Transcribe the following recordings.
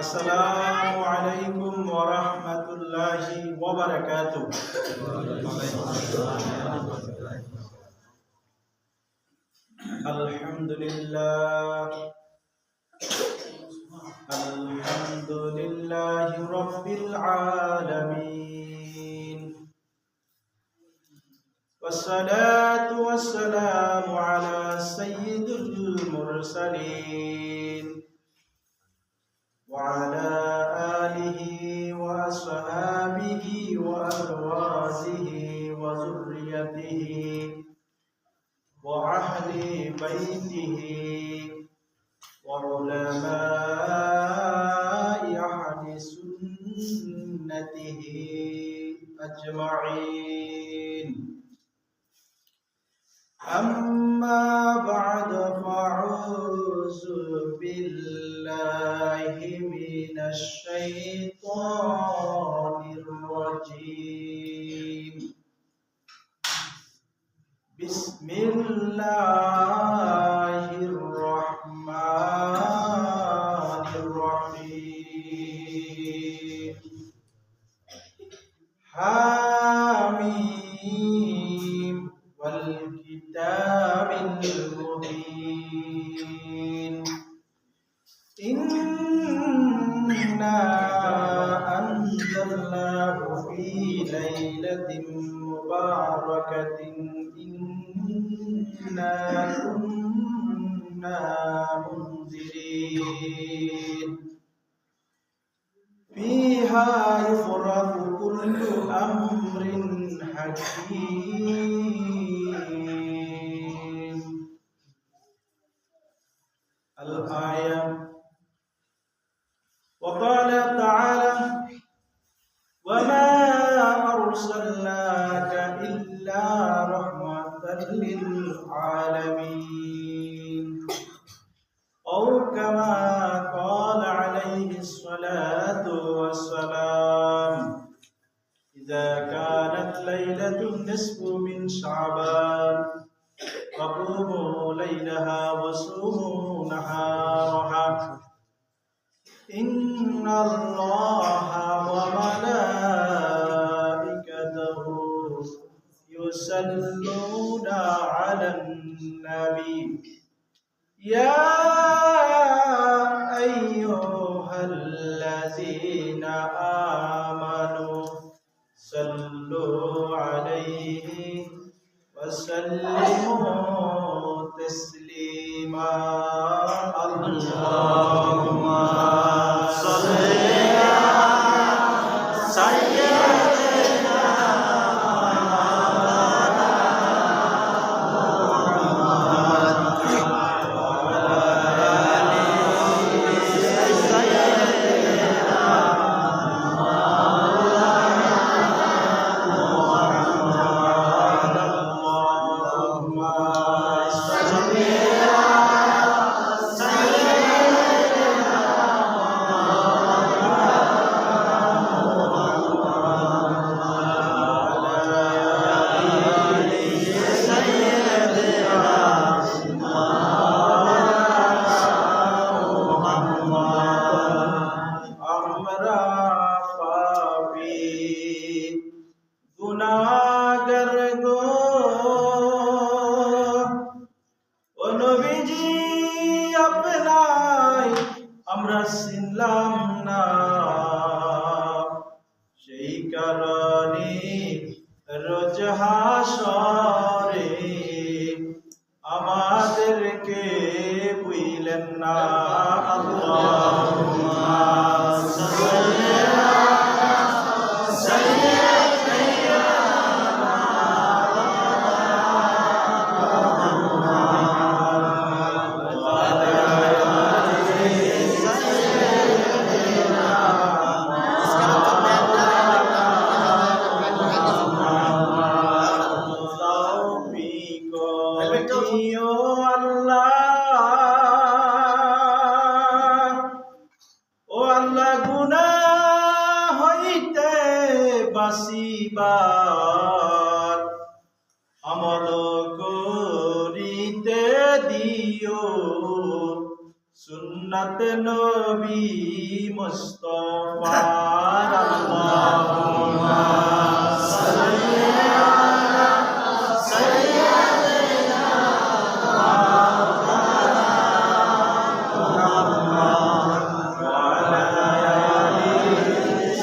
আসসালামু আলাইকুম ওয়া রাহমাতুল্লাহি ওয়া বারাকাতুহু। আলহামদুলিল্লাহি রাব্বিল আলামিন। والصلاة والسلام على سيد المرسلين وعلى آله وأصحابه وأزواجه وذريته وأهل بيته وعلماء أهل سنته أجمعين. أما بعد فأعوذ بالله من الشيطان الرجيم. بسم الله الرحمن الرحيم. حميم والكتاب المبين. إنا أنزلناه في ليلة مباركة إنا كنا منذرين فيها يفرق كل أمر حكيم. الآية. وقال تعالى: وما أرسلناك إلا رحمة للعالمين. أو كما قال عليه الصلاة والسلام: إذا كانت ليلة النصف من شعبان فقوموا ليلها وصوموا نهارها إن الله وملائكته يصلون على النبي يا أيها الذين آمنوا صلوا عليه وسلموا تسليما. اللهم صل على سيدنا গুনাহগার গো ও নবীজি আপনায় আমরা চিনলাম না, সেই কারণে রোজ হাসরে আমাদেরকে বুঝলেন না। আল্লাহুম্মা সাল্লি আলা সাইয়্যিদিনা বাঁচিবার আমল করিতে দিও সুন্নাত নবী মুস্তাফার আল্লাহুম্মা সাল্লি আলা সাইয়্যিদিনা মুহাম্মদ ওয়া আলা আলি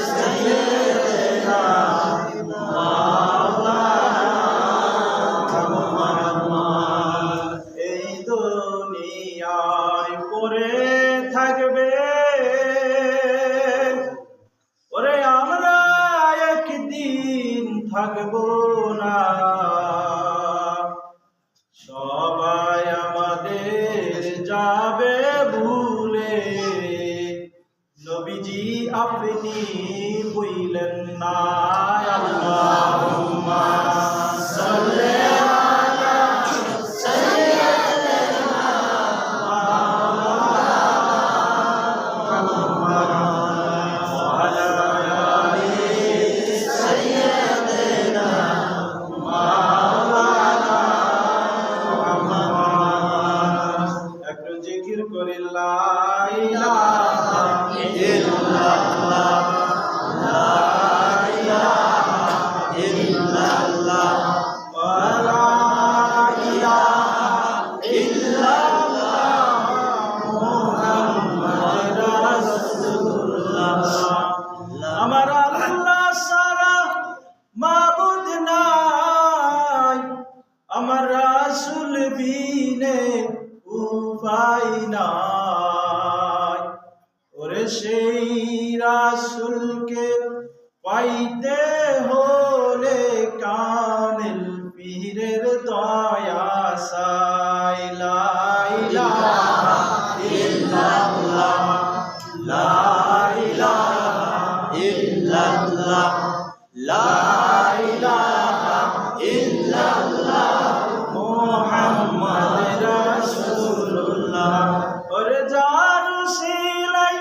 সাইয়্যিদিনা মুহাম্মদ। এই দুনিয়ায় পড়ে থাকবে ওরে আমরা একদিন থাকবো না, সবাই আমাদের যাবে ভুলে, নবীজি আপনি বইলেন না। আল্লাহুম্মা সাল্লি আলা সাইয়্যিদিনা মুহাম্মদ ওয়া আলা আলি সাইয়্যিদিনা মাওলানা মুহাম্মদ। একটু জিকির করি লা ইলাহা ইল্লাল্লাহ, লা ইলাহা ইল্লাল্লাহ, ওয়া লা ইলাহা ইল্লাল্লাহ মুহাম্মাদুর রাসূলুল্লাহ। আমার আল্লাহ ছাড়া মাবুদ নাই, আমার রাসূল বিনে উপায় নাই, ওরে সেই রাসূলকে পাইতে হলে কামিল পীরের দয়া চাই। লা ইলাহা ইল্লাল্লাহ, লা ইলাহা ইল্লাল্লাহ, লা ইলাহা ইল্লাল্লাহ মুহাম্মাদুর রাসূলুল্লাহ। ওরে যার উসিলাই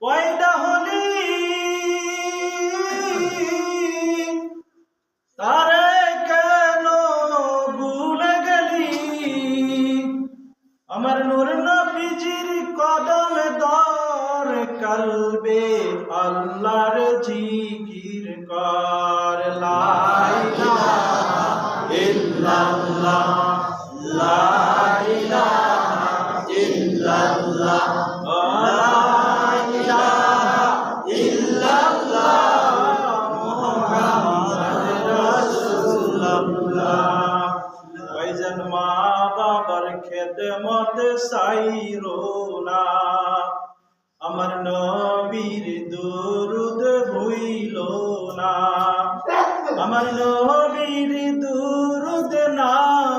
পয়দা হলি তারে কেন ভুলে গেলি, আমার নূর নবীজির কদমে দর কলবে আল্লাহর জিকির কর। লা ইলাহা ইল্লাল্লাহ, লা ইলাহা ইল্লাল্লাহ, লা ইলাহা ইল্লাল্লাহ মুহাম্মাদুর রাসূলুল্লাহ। ভাইজান মা বাবার খেদমত সাইরো না, আমার নবীর দুরুদ ভুইলো না, আমার নবীর দুরুদ না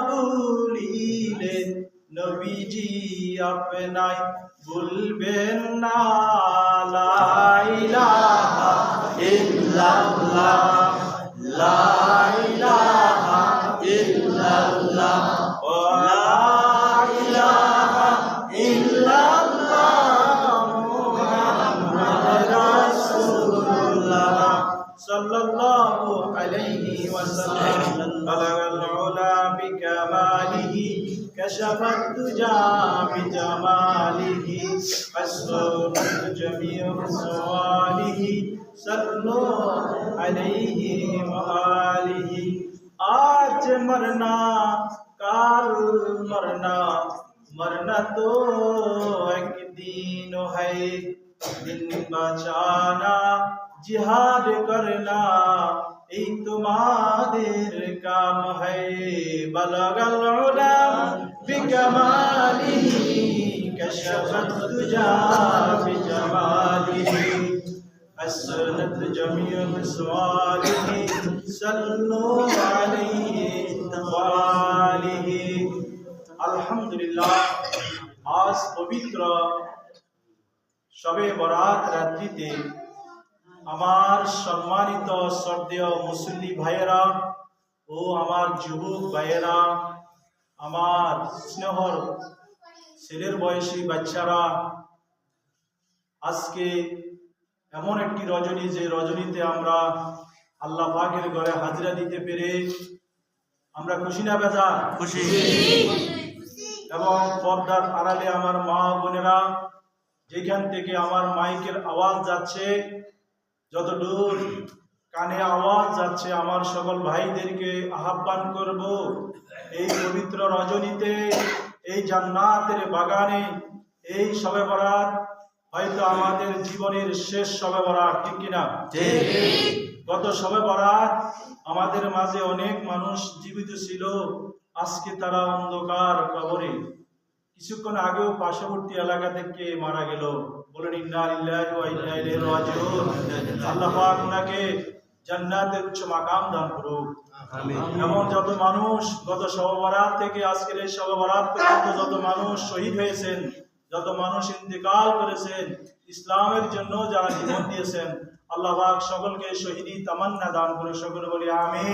ভুলিলে নবীজি আপনাই ভুলবেন না। লা ইলাহা ইল্লাল্লাহ, লা ইলাহা ইল্লাল্লাহ, লা ইলাহা ইল্লাল্লাহ মুহাম্মাদুর রাসূলুল্লাহ সাল্লাল্লাহু আলাইহি ওয়াসাল্লাম। বালাগাল উলা বিকামালিহি কাশাফাত তুজা বিজামালিহি আসরাত জামিউ সওয়ালিহি সাল্লু আলাইহি ওয়া আলিহি। आज मरना काल मरना, मरना तो एक दिन है, दिन बचाना जिहाद करना এই তোমাদের কাম है। बलगल उला बिकमालिही कशफत तुजा बिजमालिही असनत जमीअ सवालिही सल्लु अलैहि तवालिही। আলহামদুলিল্লাহ, আজ পবিত্র শবে বরাত রাত্রিতে আমার সম্মানিত শ্রদ্ধেয় মুসল্লি ভাইয়েরা ও আমার যুবক ভাইয়েরা, আমার স্নেহর ছেলের বয়সী বাচ্চারা, আজকে এমন একটি রজনী, যে রজনীতে আমরা আল্লাহ পাকের ঘরে হাজিরা দিতে পেরে আমরা খুশি না বেজা? খুশি। এবং পর্দার আড়ালে আমার মা বোনেরা, যেখান থেকে আমার মাইকের আওয়াজ যাচ্ছে, যত দূর কানে আওয়াজ যাচ্ছে, আমার সকল ভাইদেরকে আহ্বান করব, এই পবিত্র রজনীতে, এই জান্নাতের বাগানে, এই শবে বরাত হয়তো আমাদের জীবনের শেষ শবে বরাত, ঠিক কিনা? গত শবে বরাত আমাদের মাঝে অনেক মানুষ জীবিত ছিল, আজকে তারা অন্ধকার কবরে। কিছুক্ষণ আগেও পার্শ্ববর্তী এলাকা থেকে মারা গেল। বলেন ইন্না লিল্লাহি ওয়া ইন্না ইলাইহি রাজিউন। আল্লাহ পাক ওনাকে জান্নাতের উচ্চ মাকাম দান করুক। আমিন। এমন যত মানুষ গত শবে বরাত থেকে আজকের এই শবে বরাত পর্যন্ত যত মানুষ শহীদ হয়েছেন, যত মানুষ ইন্তেকাল করেছেন, ইসলামের জন্য যারা জীবন দিয়েছেন, আল্লাহ পাক সকলকে শহীদি তামান্না দান করে, সকলে বলি আমিন।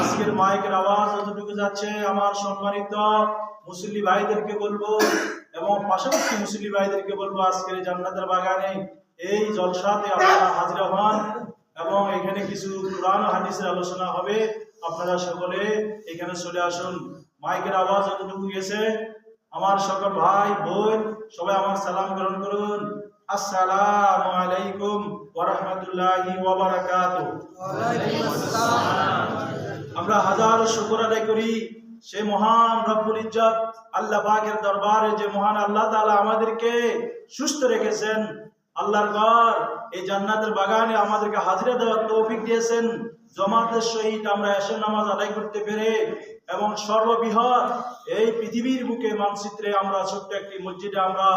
আজকের মাইকের আওয়াজ যতটুকু যাচ্ছে, আমার সম্মানিত মুসল্লি ভাইদেরকে বলবো এবং পাশাপাশি মুসল্লি ভাইদেরকে বলবো, আজকের জান্নাতের বাগানে এই জলসাতে আপনারা হাজির হন এবং এখানে কিছু কুরআন ও হাদিসের আলোচনা হবে। আপনারা সকলে এখানে চলে আসুন। মাইকের আওয়াজ যতটুকু গেছে, আমার সকল ভাই বোন সবাই আমার সালাম গ্রহণ করুন। আসসালামু আলাইকুম ওয়া রাহমাতুল্লাহি ওয়া বারাকাতুহু। আমরা হাজার শুকর আদায় করি সে মহান রব্বুল ইজ্জত আল্লাহ পাকের দরবারে, যে মহান আল্লাহ তাআলা আমাদেরকে সুস্থ রেখেছেন, আল্লাহর ঘর এই জান্নাতের বাগানে আমাদেরকে হাজিরা দেওয়ার তৌফিক দিয়েছেন। জামাতের সহিত আমরা এশার নামাজ আদায় করতে পেরে এবং সর্ববৃহৎ এই পৃথিবীর বুকে মানচিত্রে আমরা ছোট্ট একটি মসজিদে আমরা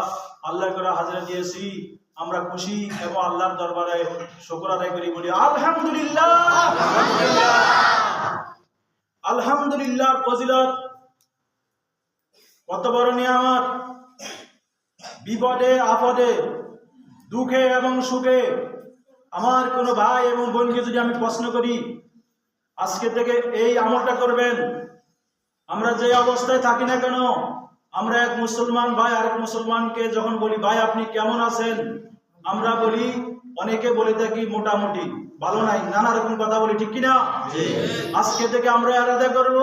আল্লাহর ঘরে হাজিরা দিয়েছি। আমরা খুশি এবং আল্লাহর দরবারে শুকর আদায় করি, বলি আলহামদুলিল্লাহ। আলহামদুলিল্লাহ ফজিলত কত বড় নিয়ামত! বিপদে আপদে, দুঃখে এবং সুখে আমার কোনো ভাই এবং বোনকে যদি আমি প্রশ্ন করি, আজকে থেকে এই আমলটা করবেন, আমরা যে অবস্থায় থাকি না কেন, আমরা এক মুসলমান ভাই আরেক মুসলমানকে যখন বলি ভাই আপনি কেমন আছেন, আমরা বলি, অনেকে বলে থাকি মোটামুটি, ভালো নাই, নানা রকম কথা বলি, ঠিক কিনা? আজকে থেকে আমরা আলাদা করব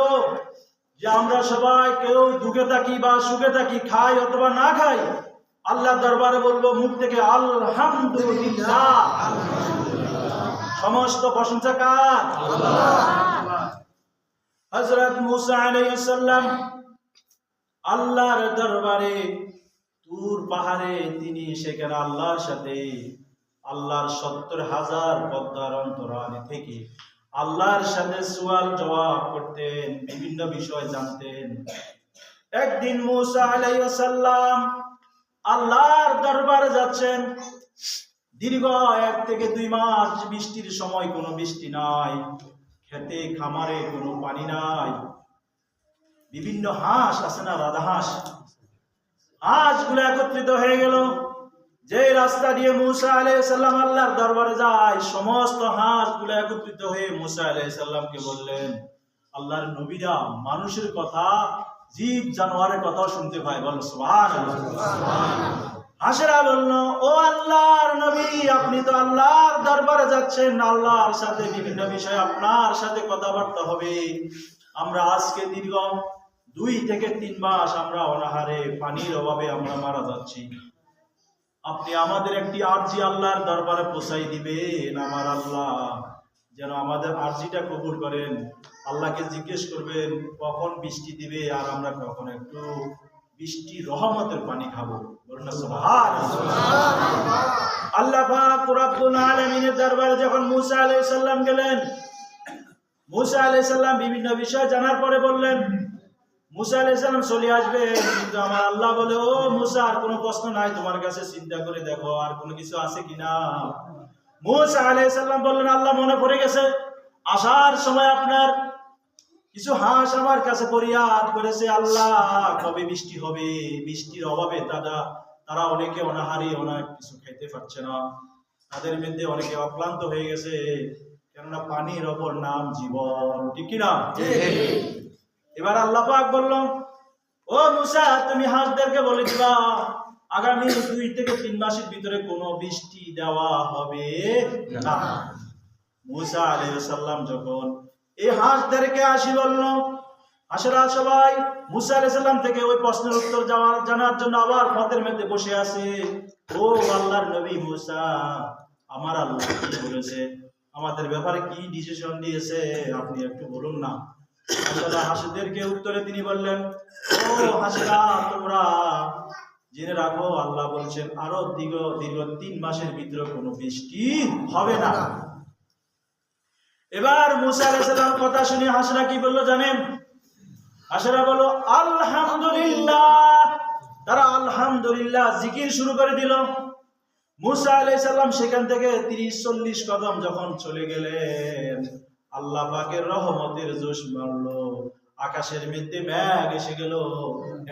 যে আমরা সবাই কেউ দুঃখে থাকি বা সুখে থাকি, খাই অথবা না খাই, আল্লাহর দরবারে বলবো মুখ থেকে আলহামদুলিল্লাহ। সমস্ত প্রশংসা কার? আল্লাহ। হযরত মুসা আলাইহিস সালাম আল্লাহর দরবারে তুর পাহাড়ে তিনি সেখানে আল্লাহর সাথে আল্লাহর ৭০,০০০ পদ্মার অন্তরালে থেকে আল্লাহর সাথে সওয়াল জবাব করতেন, বিভিন্ন বিষয় জানতেন। একদিন মুসা আলাইহিস সালাম আল্লাহর দরবারে যাচ্ছেন, দীর্ঘ 1 থেকে 2 মাস বৃষ্টির সময় কোনো বৃষ্টি নাই, খেতে খামারে কোনো পানি নাই, বিভিন্ন হাঁস আছে না, রাজহাঁস, হাঁসগুলো একত্রিত হয়ে গেল। যে রাস্তা দিয়ে মুসা আলাইহিস সালাম আল্লাহর দরবারে যায়, সমস্ত হাঁসগুলো একত্রিত হয়ে মুসা আলাইহিস সালামকে বললেন, আল্লাহর নবীরা মানুষের কথা, জীব জানোয়ারের কথাও শুনতে পায়, বল সুবহানাল্লাহ। হাঁসেরা বলল, ও আল্লাহর নবী, আপনি তো আল্লাহর দরবারে যাচ্ছেন, আল্লাহর সাথে বিভিন্ন বিষয়ে আপনার সাথে কথাবার্তা হবে, আমরা আজকে দীর্ঘ 2 থেকে 3 মাস আমরা অনাহারে, পানির অভাবে আমরা মারা যাচ্ছি, আপনি আমাদের একটি আরজি আল্লাহর দরবারে পৌঁছাই দিবেন, আমার আল্লাহ যেন আমাদের আরজিটা কবুল করেন। আল্লাহকে জিজ্ঞেস করবেন কখন বৃষ্টি দিবে, আর আমরা কখন একটু বৃষ্টি রহমতের পানি খাবো। বলুন সুবহানাল্লাহ। আল্লাহ পাক রব্বুল আলামিনের দরবারে যখন মুসা আলাইহিস সালাম গেলেন, মুসা আলাইহিস সালাম বিভিন্ন বিষয় জানার পরে বললেন, মুসা আলাইহিস সালাম চলে আসবে, কিন্তু আমার আল্লাহ বলে, ও মুসা আর কোনো প্রশ্ন নাই, তোমার কাছে চিন্তা করে দেখো আর কোনো কিছু আছে কিনা। মুসা আলাইহিস সালাম বললেন, আল্লাহ মনে পড়ে গেছে, আসার সময় আপনার কিছু হাঁস আমার কাছে ফরিয়াদ করেছে, আল্লাহ কবে বৃষ্টি হবে, বৃষ্টির অভাবে তারা অনেকে অনাহারী, অনেক কিছু খাইতে পারছে না, তাদের মধ্যে অনেকে অক্লান্ত হয়ে গেছে, কেননা পানির অপর নাম জীবন, ঠিক কিনা? এবার আল্লাহ পাক বলল, ও মুসা তুমি হাঁসদেরকে বলে দিবা আগামী 2 থেকে 3 মাসের ভিতরে কোনো বৃষ্টি দেওয়া হবে না। মুসা আলাইহিস সালাম যখন এই হাঁসদেরকে আসি বলল, হাসেরা সবাই মুসা আলাইহিস সালাম থেকে ওই প্রশ্নের উত্তর জানার জন্য আবার পথের মধ্যে বসে আছে। ও আল্লাহর নবী মুসা, আমার আল্লাহ কি বলেছে, আমাদের ব্যাপারে কি ডিসিশন দিয়েছে, আপনি একটু বলুন না। হাসিদেরকে উত্তরে তিনি বললেন, ও হাসেরা, তোমরা জেনে রাখো, আল্লাহ বলছেন আরো দীর্ঘ 3 মাসের ভিতরে কোনো বৃষ্টি হবে না। এবার মুসা আলাইহিস সালাম কথা শুনে হাসেরা কি বললো জানেন? হাসেরা বলল আলহামদুলিল্লাহ। তারা আলহামদুলিল্লাহ জিকির শুরু করে দিল। মুসা আলাইহিস সালাম সেখান থেকে 30-40 কদম যখন চলে গেলেন, আল্লাহ পাকের রহমতের জোশ মারলো, আকাশের মধ্যে মেঘ এসে গেল,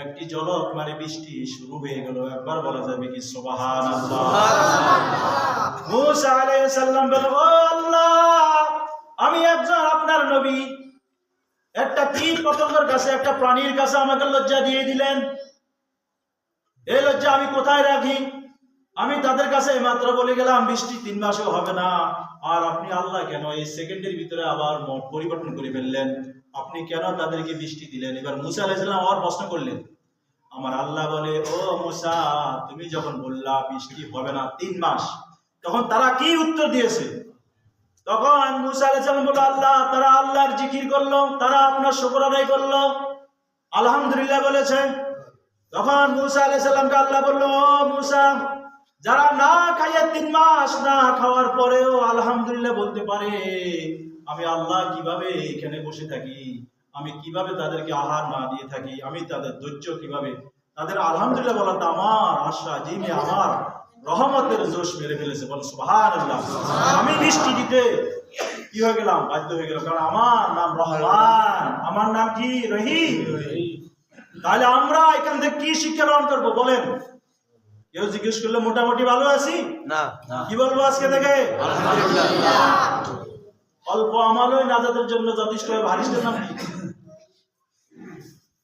একটি জলক মানে বৃষ্টি শুরু হয়ে গেল। একবার বলা যাবে কি সুবহানাল্লাহ। মুসা আলাইহিস সালাম বলল, ও আল্লাহ, আমি একজন আপনার নবী, একটা কীট পতঙ্গের কাছে, একটা প্রাণীর কাছে আমাকে লজ্জা দিয়ে দিলেন। এই লজ্জা আমি কোথায় রাখি? আমি তাদের কাছে মাত্র বলে গেলাম বৃষ্টি 3 মাসও হবে না, আর আপনি আল্লাহ কেন এই সেকেন্ডের ভিতরে আবার মত পরিবর্তন করে ফেললেন? আপনি কেন তাদেরকে বৃষ্টি দিলেন? এবার মুসা আলাইহিস সালাম আবার প্রশ্ন করলেন। আমার আল্লাহ বলে, ও মুসা, তুমি যখন বললা বৃষ্টি হবে না 3 মাস, তখন তারা কি উত্তর দিয়েছে? তখন মুসা আলাইহিস সালাম বলল, আল্লাহ, তারা আল্লাহর জিকির করলো, তারা আপনার শুকর আদায় করলো, আলহামদুলিল্লাহ বলেছে। তখন মুসা আলাইহিস সালামকে আল্লাহ বলল, ও মুসা, যারা না খাইয়ে 3 মাস না খাওয়ার পরেও আলহামদুলিল্লাহ বলতে পারে, আমি আল্লাহ কিভাবে এখানে বসে থাকি, আমি কিভাবে তাদেরকে আহার না দিয়ে থাকি, আমি তাদের ধৈর্য কিভাবে, তাদের আলহামদুলিল্লাহ বলাটা আমার আশা, যিনি আমার রহমতের জোশ মেরে ফেলেছে। বল সুবহানাল্লাহ। আমি বৃষ্টি দিতে কি হয়ে গেলাম? বাধ্য হয়ে গেলাম, কারণ আমার নাম রহমান, আমার নাম কি? রহিম। তাহলে আমরা এখান থেকে কি শিক্ষা গ্রহণ করবো বলেন? কেউ জিজ্ঞেস করলে মোটামুটি ভালো আছি না, কি বলবো আজকে থেকে? আলহামদুলিল্লাহ। অল্প আমালই নাজাতের জন্য যথেষ্ট। হাদিসটার নাম কি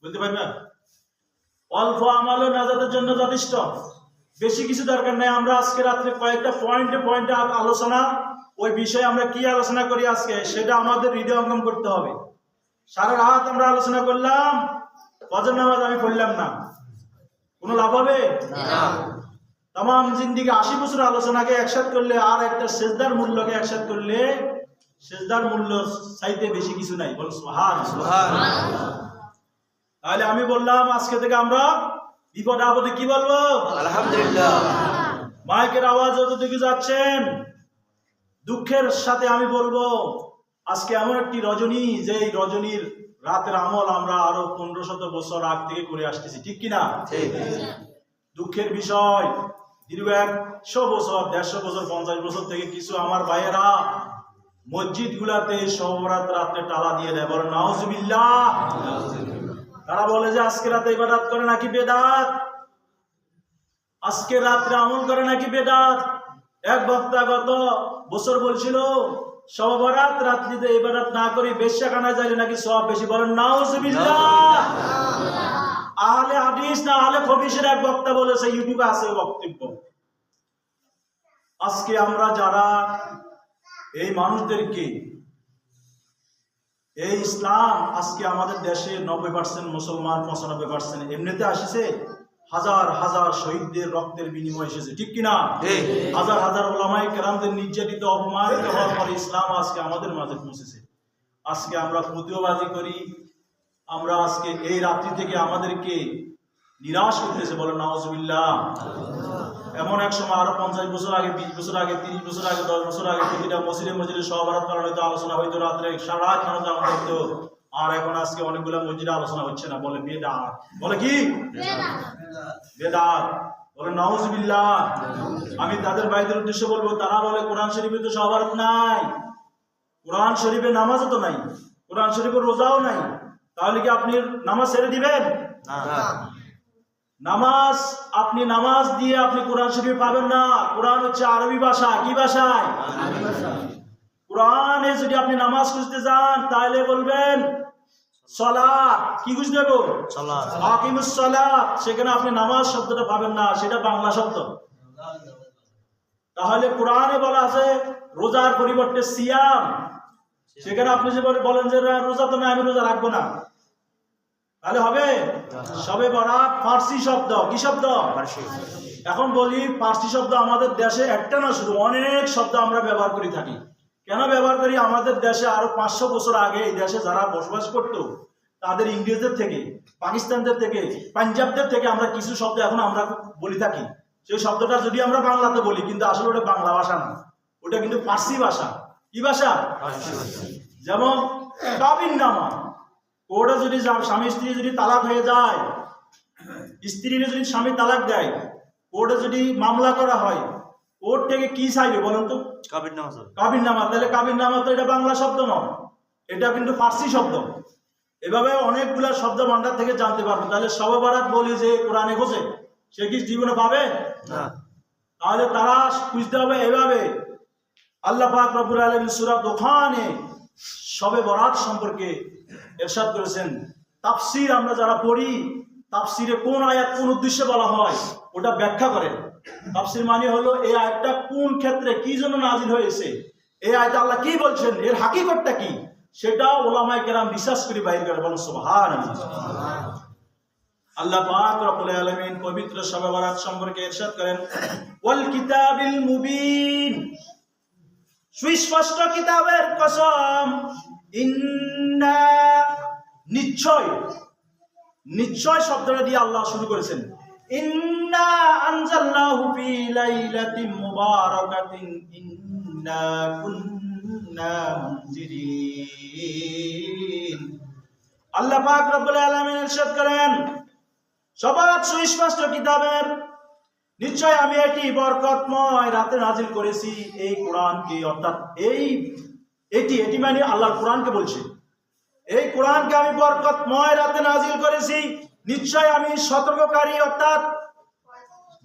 বলতে পারবেন? অল্প আমালই নাজাতের জন্য যথেষ্ট, বেশি কিছু দরকার নেই। আমরা আজকে রাত্রে কয়েকটা পয়েন্টে আলোচনা, ওই বিষয়ে আমরা কি আলোচনা করি আজকে, সেটা আমাদের হৃদয়ঙ্গম করতে হবে। সারা রাত আমরা আলোচনা করলাম, ফজর নামাজ আমি পড়লাম না, কোনো লাভ হবে না। তাম জিন্দিগি 80 বছর আলোচনাকে একসাথ করলে আর একটা সেজদার মূল্যকে একসাথ করলে, সেজদার মূল্য চাইতে বেশি কিছু নাই। বল সুবহানাল্লাহ। তাহলে আমি বললাম আজকে থেকে আমরা বিপদ আপদে কি বলবো? আলহামদুলিল্লাহ। মাইকের আওয়াজ যতটুকু যাচ্ছেন, দুঃখের সাথে আমি বলবো, আজকে এমন একটি রজনী, যে রজনীর রাতের আমল আমরা আরো 1500 বছর আগ থেকে করে আসতেছি, ঠিক কিনা? দুঃখের বিষয়, দীর্ঘ 100 বছর, 150 বছর, 50 বছর থেকে কিছু আমার ভাইয়েরা মসজিদ গুলাতে সবরাত রাত্রে টালা দিয়ে দেয়। বলেন নাউজুবিল্লাহ। তারা বলে যে আজকে রাতে ইবাদত করে নাকি বেদাত, আজকে রাত্রে আমল করে নাকি বেদাত। এক বক্তা গত বছর বলছিল সবরাত রাত্রিতে ইবাদত না করি বেশ্যাখানা যাইলে নাকি সওয়াব বেশি। বলেন নাউজুবিল্লাহ। আহলে হাদিস না আহলে খবিসের এক বক্তা বলেছে, ইউটিউবে আছে বক্তব্য। আজকে আমরা যারা এই মানুষদেরকে, এই ইসলাম আজকে আমাদের দেশে 90% মুসলমান, 95% এমনিতে আসছে, হাজার হাজার শহীদদের রক্তের বিনিময় এসেছে, ঠিক কিনা? হাজার হাজার ওলামায়ে কেরামদের নির্যাতিত, অপমানিত হওয়ার পরে ইসলাম আজকে আমাদের মাঝে পৌঁছেছে। আজকে আমরা প্রতিবাদী করি, আমরা আজকে এই রাত্রি থেকে আমাদেরকে নিরাশ করতেছে। বলেন নাউজুবিল্লাহ। এমন এক সময় আরো 50 বছর আগে, 20 বছর আগে, 30 বছর আগে, 10 বছর আগে প্রতিটা মসজিদে সহবারাত করানো হইতো, আলোচনা হইতো, রাত্রে সারা রাত মানুষ আমল করতো। আর এখন আজকে অনেকগুলো মসজিদে আলোচনা হচ্ছে না, বলে বেদাত। বলে কি? বেদাত। বলে নাউজুবিল্লাহ। আমি তাদের ভাইদের উদ্দেশ্যে বলবো, তারা বলে কোরআন শরীফে তো সহবারাত নাই, কোরআন শরীফে নামাজও তো নাই, কোরআন শরীফে রোজাও নাই, তাহলে কি আপনি নামাজ ছেড়ে দিবেন? না। নামাজ, আপনি নামাজ দিয়ে আপনি কোরআন শরীফ পাবেন না। কোরআন হচ্ছে আরবি ভাষা। কি ভাষায়? কোরআনে যদি আপনি নামাজ খুঁজতে যান, তাহলে বলবেন সালাত। কি খুঁজতে হবে? সালাত। আকিমুস সালাত। সেখানে আপনি নামাজ শব্দটা পাবেন না, সেটা বাংলা শব্দ। তাহলে কোরআনে বলা আছে রোজার পরিবর্তে সিয়াম, সেখানে আপনি যে বলেন যে রোজা তো না, আমি রোজা রাখবো না, তাহলে হবে? শবে বরাত ফার্সি শব্দ, কি শব্দ? এখন বলি ফার্সি শব্দ আমাদের দেশে একটা না, শুধু অনেক শব্দ আমরা ব্যবহার করে থাকি। কেন ব্যবহার করি? আমাদের দেশে আরো 500 বছর আগে এই দেশে যারা বসবাস করত তাদের ইংরেজদের থেকে, পাকিস্তানদের থেকে, পাঞ্জাবদের থেকে আমরা কিছু শব্দ এখন আমরা বলি থাকি। সেই শব্দটা যদি আমরা বাংলাতে বলি, কিন্তু আসলে ওটা বাংলা ভাষা না, ওটা কিন্তু ফার্সি ভাষা। কি ভাষা? যেমন কাবিন নামা, ওটা যদি স্বামী স্ত্রী যদি তালাক হয়ে যায়, স্ত্রীর যদি স্বামী তালাক দেয়, ওটা যদি মামলা করা হয়, ওর থেকে কি চাইবে বলেন তো? কাবিন নামা। তাহলে কাবিন নামা তো এটা বাংলা শব্দ নয়, এটা কিন্তু ফার্সি শব্দ। এভাবে অনেকগুলা শব্দ ভান্ডার থেকে জানতে পারবেন। তাহলে শবে বরাত বলি যে কোরআনে খোঁজে, সে কি জীবনে পাবে না? তাহলে তারা খুঁজতে হবে এভাবে। আল্লাহ পাক রব্বুল আলামিন সূরা দোখানে শবে বরাত সম্পর্কে ইরশাদ করেছেন। তাফসীর আমরা যারা পড়ি, তাফসীরে কোন আয়াত কোন উদ্দেশ্যে বলা হয় ওটা ব্যাখ্যা করেন। তাফসীর মানে হলো এই আয়াতটা কোন ক্ষেত্রে কি জন্য নাজিল হয়েছে, এই আয়াতে আল্লাহ কি বলছেন, এর হাকিকতটা কি, সেটা উলামায়ে কেরাম রিসার্চ করে বাইর করে। বলেন সুবহানাল্লাহ। আল্লাহ পাক রব্বুল আলামিন পবিত্র শবে বরাত সম্পর্কে ইরশাদ করেন, ওয়াল কিতাবিল মুবিন, সুস্পষ্ট কিতাবের কসম, ইন্না, নিশ্চয়, নিশ্চয় শব্দটা দিয়ে আল্লাহ শুরু করেছেন। ইন্না আনজালনাহু ফি লাইলাতিন মুবারাকাতিন ইন্না কুন্না মুনজিরিন। আল্লাহ পাক রব্বুল আলামিন ইরশাদ করেন, সবার সুস্পষ্ট কিতাবের, নিশ্চয় আমি এটি বরকতময় রাতে নাজিল করেছি এই কোরআনকে, অর্থাৎ এটি মানে আল্লাহর কোরআনকে বলছে, এই কোরআনকে আমি বরকতময় রাতে নাজিল করেছি। নিশ্চয় আমি সতর্ককারী, অর্থাৎ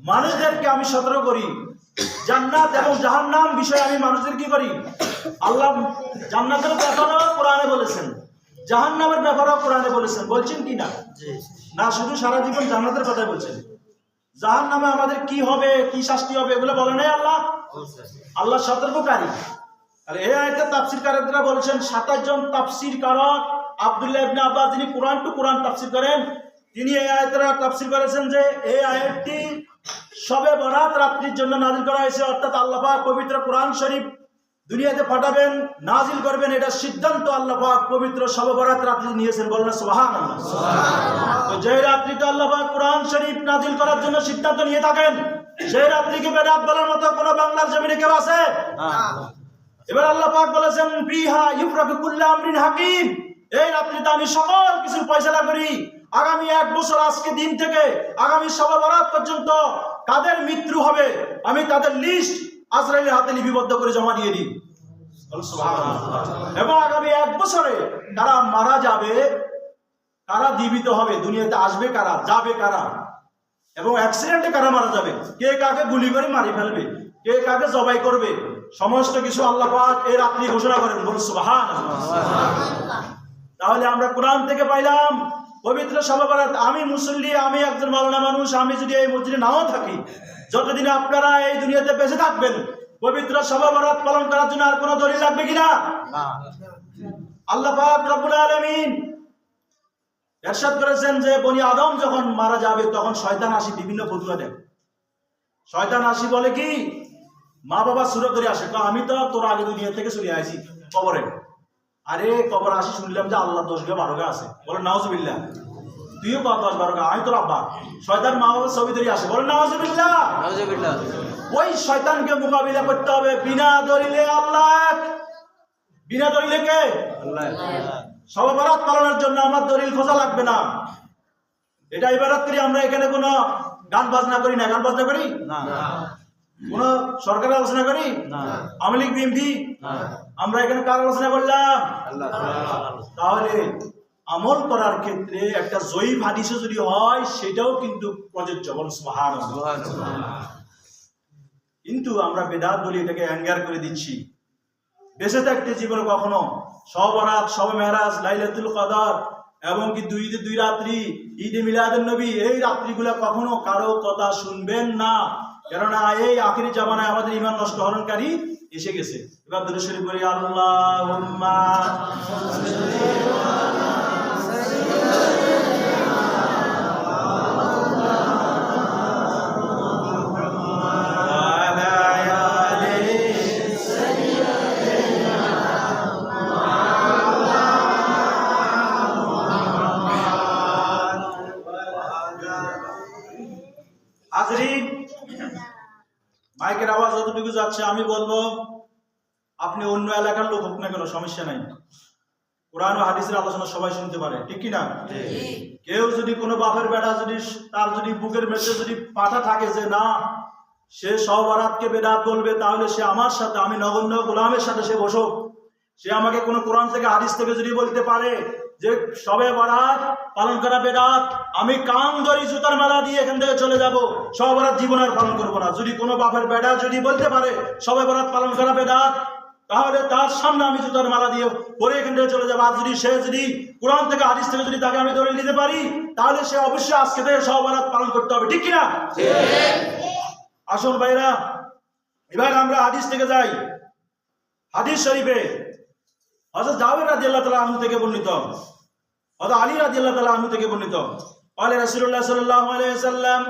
মানুষদেরকে আমি সতর্ক করি। জান্নাত এবং জাহান্নাম বিষয়ে আমি মানুষদের কি করি? আল্লাহ জান্নাতের ব্যাপারেও কোরআনে বলেছেন, জাহান্নামের ব্যাপারেও কোরআনে বলেছেন। বলছেন কি না? না, শুধু সারা জীবন জান্নাতের কথাই বলছেন। জাহান্নামে আমাদের কি হবে, কি শাস্তি হবে, এগুলো বলে নাই আল্লাহ। আল্লাহ সতর্ককারী। আর এই আয়াতে তাফসীরকারকরা বলেছেন, 27 জন তাফসীরকারক, আব্দুল্লাহ ইবনে আব্বাস যিনি কোরআন টু কোরআন তাফসীর করেন, তিনি এই আয়াতের তাফসীর করেছেন যে এই আয়াতটি শবে বরাত রাত্রির জন্য নাজিল করা হয়েছে। অর্থাৎ আল্লাহ পাক পবিত্র কোরআন শরীফ দুনিয়াতে পাঠাবেন, নাজিল করবেন, এটা সিদ্ধান্ত আল্লাহ পাক পবিত্র শবে বরাত রাত্রি নিয়েছেন। বলেন সুবহানাল্লাহ। তো যে রাত্রিতে আল্লাহ পাক কোরআন শরীফ নাজিল করার জন্য সিদ্ধান্ত নিয়ে থাকেন, সেই রাত্রিকে বেদাত বলার মতো কোন বাংলার জমিনে কেউ আছে? এবার আল্লাহ পাক বলেছেন, ফিহা ইউফরাকু কুল্লু আমরিন হাকিম, এই রাত্রিতে আমি সকল কিছুর ফয়সালা করি। আগামী 1 বছর আজকে দিন থেকে আগামী শবে বরাত পর্যন্ত কাদের মৃত্যু হবে আমি তাদের লিস্ট আজরাইলের হাতে লিপিবদ্ধ করে জমা দিয়ে দিই। এবং আগামী 1 বছরে কারা মারা যাবে, কারা জীবিত হবে, দুনিয়াতে আসবে কারা, যাবে কারা, এবং অ্যাক্সিডেন্টে কারা মারা যাবে, কে কাকে গুলি করে মারি ফেলবে, কে কাকে জবাই করবে, সমস্ত কিছু আল্লাহ পাক এই রাত্রি ঘোষণা করেন। বলুন সুবহানাল্লাহ। তাহলে আমরা কোরআন থেকে পাইলাম পবিত্র শবে বরাত। আমি মুসল্লি, আমি একজন মাওলানা মানুষ, আমি যদি এই মসজিদে নাও থাকি, যতদিন আপনারা এই দুনিয়াতে বেঁচে থাকবেন, পবিত্র শবে বরাত পালন করার জন্য আর কোনো দলিল লাগবে কিনা? আল্লাহ পাক রব্বুল আলামিন ইরশাদ করেছেন যে বনি আদম যখন মারা যাবে তখন শয়তান আসি বিভিন্ন ফতুয়া দেয়। শয়তান আসি বলে কি, মা বাবা সুরে করে আসে, আমি তো তোর আগে দুনিয়া থেকে চলে আসি কবরে। আরে কবর আসি শুনলাম যে আল্লাহ 10 গা 12 গা আছে। বলে নাউজুবিল্লাহ। তুইও 10-12 গা, আমি তোর আব্বা। শয়তান মা বাবার ছবি ধরে আসে। বলে নাউজুবিল্লাহ। ওই শয়তানকে মোকাবিলা করতে হবে বিনা দলিলে। আল্লাহ বিনা দলিলে কে? আল্লাহ। শবে বরাত পালনের জন্য আমার দলিল খোঁজা লাগবে না। এটা ইবাদত করি আমরা, এখানে কোনো গান বাজনা করি না। গান বাজনা করি না, কোন সরকারের আলোচনা করি না, আওয়ামী লীগ বিএনপি, আমরা এখানে কার আলোচনা করলাম? আল্লাহ। তাহলে আমল করার ক্ষেত্রে একটা জয়ীফ হাদিস যদি হয় সেটাও কিন্তু প্রযোজ্য। বল সুবহানাল্লাহ। কিন্তু আমরা বেদাত বলি, এটাকে অ্যাঙ্গার করে দিচ্ছি। বেঁচে থাকতে জীবনে কখনো শবে বরাত, শবে মেরাজ, লাইলাতুল কদর এবং কি 2 রাত্রি, ঈদে মিলাদুন নবী, এই রাত্রিগুলো কখনো কারো কথা শুনবেন না। কেননা এই আখিরি জামানায় আমাদের ঈমান নষ্ট হরণকারী এসে গেছে। এবার দুরূদ শরীফ পড়ি, আল্লাহুম্মা হাজরিন, মাইকের আওয়াজ যতটুকু যাচ্ছে আমি বলবো, আপনি অন্য এলাকার লোক হোক না কেন সমস্যা নাই, কোরআন ও হাদিসের আলোচনা সবাই শুনতে পারে, ঠিক কি না? কেউ যদি কোনো বাপের বেটা যদি তার যদি বুকের মেঝে যদি পাঠা থাকে যে না সে সব বরাতকে বেদাত বলবে, তাহলে সে আমার সাথে, আমি নগণ্য গোলামের সাথে সে বসুক। সে আমাকে কোনো কোরআন থেকে হাদিস থেকে যদি বলতে পারে যে সবে বরাত পালন করা বেদাত, আমি কান ধরি জুতার মালা দিয়ে এখান থেকে চলে যাব, সবে বরাত জীবন আর পালন করবো না। যদি কোনো বাপের বেটা যদি বলতে পারে সবে বরাত পালন করা বেদাত, তাহলে তার সামনে আমি জুতার মালা দিয়ে পরে এখান থেকে চলে যাবো। আর যদি সে যদি কোরআন থেকে হাদিস থেকে যদি তাকে আমি ধরে নিতে পারি, তাহলে সে অবশ্যই আজকে থেকে সবে বরাত পালন করতে হবে, ঠিক কিনা? আসুন ভাইরা, এবার আমরা হাদিস থেকে যাই। হাদিস শরীফে হযরত জাবের রাদিয়াল্লাহু তাআলা আনহু থেকে বর্ণিত, হযরত আলী রাদিয়াল্লাহু তাআলা আনহু থেকে বর্ণিত, قال রাসূলুল্লাহ সাল্লাল্লাহু আলাইহি ওয়াসাল্লাম,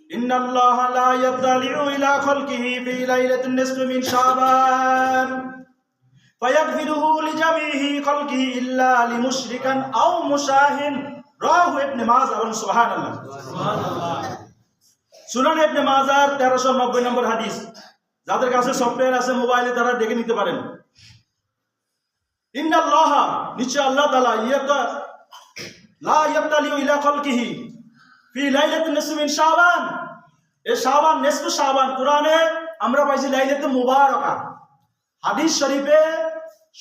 ইন্নাল্লাহা লা ইয়াত্তালিউ ইলা খালকিহি ফি লাইলাতিন নিসফি মিন শাবান ফায়াগফিরুহু লিজামিহি খালকিহি ইল্লা লিমুশরিকান আও মুশাহিন। রাওয়াহু ইবনে মাজাহ। সুবহানাল্লাহ, সুবহানাল্লাহ। সুনান ইবনে মাজাহ 1390 নম্বর হাদিস। যাদের কাছে সফটওয়্যার আছে মোবাইলে তারা দেখে নিতে পারেন। ইন্নাল্লাহা, নিশ্চয় আল্লাহ তাআলা, লা ইয়াত্তালিউ ইলা খালকিহি ফি লাইলাতিন নিসফি মিন শাবান। এই শাবান, নিসফু শাবান, কোরআনে আমরা পাইছি লাইলাতুল মুবারাকা, হাদিস শরীফে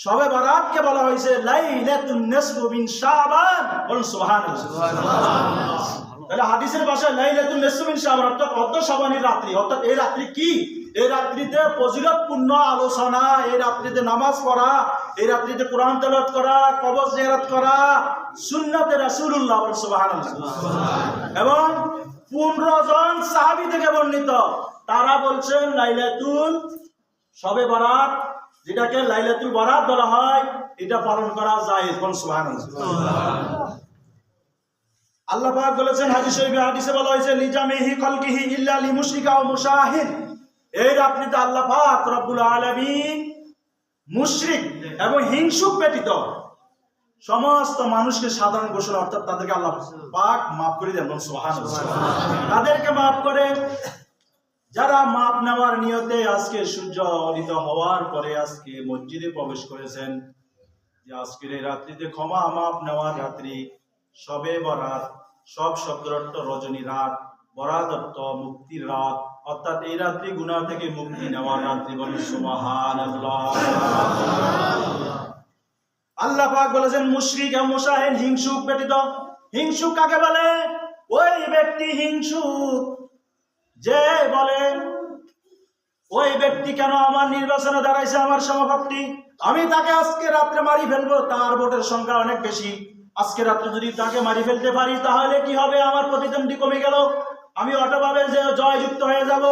শবে বরাতকে বলা হয়েছে লাইলাতুন নিসফি মিন শাবান। বলুন সুবহানাল্লাহ, সুবহানাল্লাহ। তাহলে হাদিসের ভাষায় লাইলাতুন নিসফি মিন শাবান অর্থাৎ অর্ধ শাবানের রাত্রি। অর্থাৎ এই রাত্রি কি? এই রাত্রিতে ফজিলতপূর্ণ আলোচনা, এই রাত্রিতে নামাজ পড়া, এই রাত্রিতে কোরআন তেলাওয়াত করা, কবর জিয়ারত করা, সুন্নাতে রাসূলুল্লাহ সুবহানাল্লাহ। এবং 15 জন সাহাবী থেকে বর্ণিত, তারা বলছেন লাইলাতুল শবে বরাত, যেটাকে লাইলাতুল বরাত বলা হয়, এটা পালন করা জায়েজ। সুবহানাল্লাহ। আল্লাহ পাক বলেছেন হাদিস শরীফে, হাদিসে বলা হয়েছে লিজামিহি খালকিহি ইল্লা লিমুশরিকা ওয়া মুশাহিন। এই রাত্রিতে আল্লাহ পাক রব্বুল আলামিন মুশরিক এবং হিংসুক ব্যতীত সমস্ত মানুষকে সাধারণ ঘোষণা, অর্থাৎ তাদেরকে আল্লাহ পাক মাফ করে দেন। সুবহানাল্লাহ। তাদেরকে মাফ করে, যারা মাফ নেওয়ার নিয়তে আজকে সূর্য উদিত হওয়ার পরে আজকে মসজিদে প্রবেশ করেছেন, যে আজকের এই রাত্রিতে ক্ষমা মাফ নেওয়ার রাত্রি, শবে বরাত, সব শব্দের অর্থ রজনী রাত, বরাত অর্থ মুক্তির রাত, অর্থাৎ এই রাত্রি গুনাহ থেকে মুক্তি নেওয়ার রাত্রি। বলেন সুবহানাল্লাহ। আল্লাহ পাক বলেছেন মুশরিক এবং মুশাহিন, হিংসুক ব্যতীত। হিংসুক কাকে বলে? ওই ব্যক্তি হিংসুক যে বলে ওই ব্যক্তি কেন আমার নির্বাচনে দাঁড়াইছে আমার সভাপতি, আমি তাকে আজকে রাত্রে মারি ফেলবো, তার ভোটের সংখ্যা অনেক বেশি, আজকে রাত্রে যদি তাকে মারি ফেলতে পারি তাহলে কি হবে, আমার প্রতিদ্বন্দ্বী কমে গেল, আমি অটোভাবে যে জয়যুক্ত হয়ে যাব,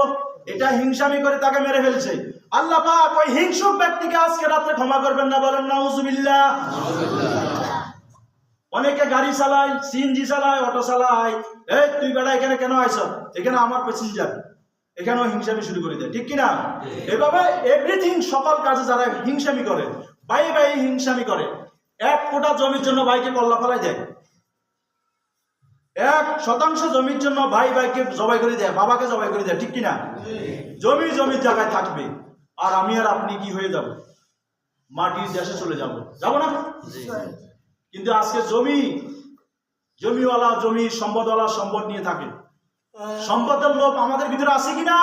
এটা হিংসামি করে তাকে মেরে ফেলছে। আল্লাহ পাক ওই হিংসুক ব্যক্তিকে আজকে রাতে ক্ষমা করবেন না। বলেন নাউজুবিল্লাহ। অনেকে গাড়ি চালায়, সিএনজি চালায়, অটো চালায়, এই তুই বেটা এখানে কেন আইছ, এখানে আমার প্যাসেঞ্জার, এখানেও হিংসামি শুরু করে দেয়, ঠিক কিনা? এভাবে এভরিথিং, সকল কাজে যারা হিংসামি করে, ভাই ভাই হিংসামি করে, 1 কোটা জমির জন্য ভাইকে কল্লা ফেলাই দেয়, 1% জমির জন্য ভাই ভাইকে জবাই করে দেয়, বাবাকে জবাই করে দেয়, ঠিক কিনা? জমি জমির জায়গায় থাকবে, আর আমি আর আপনি কি হয়ে যাব? মাটির দেশে চলে যাব, যাব না? কিন্তু আজকে জমিওয়ালা জমি, সম্পদওয়ালা সম্পদ নিয়ে থাকে। সম্পদের লোভ আমাদের ভিতরে আছে কিনা?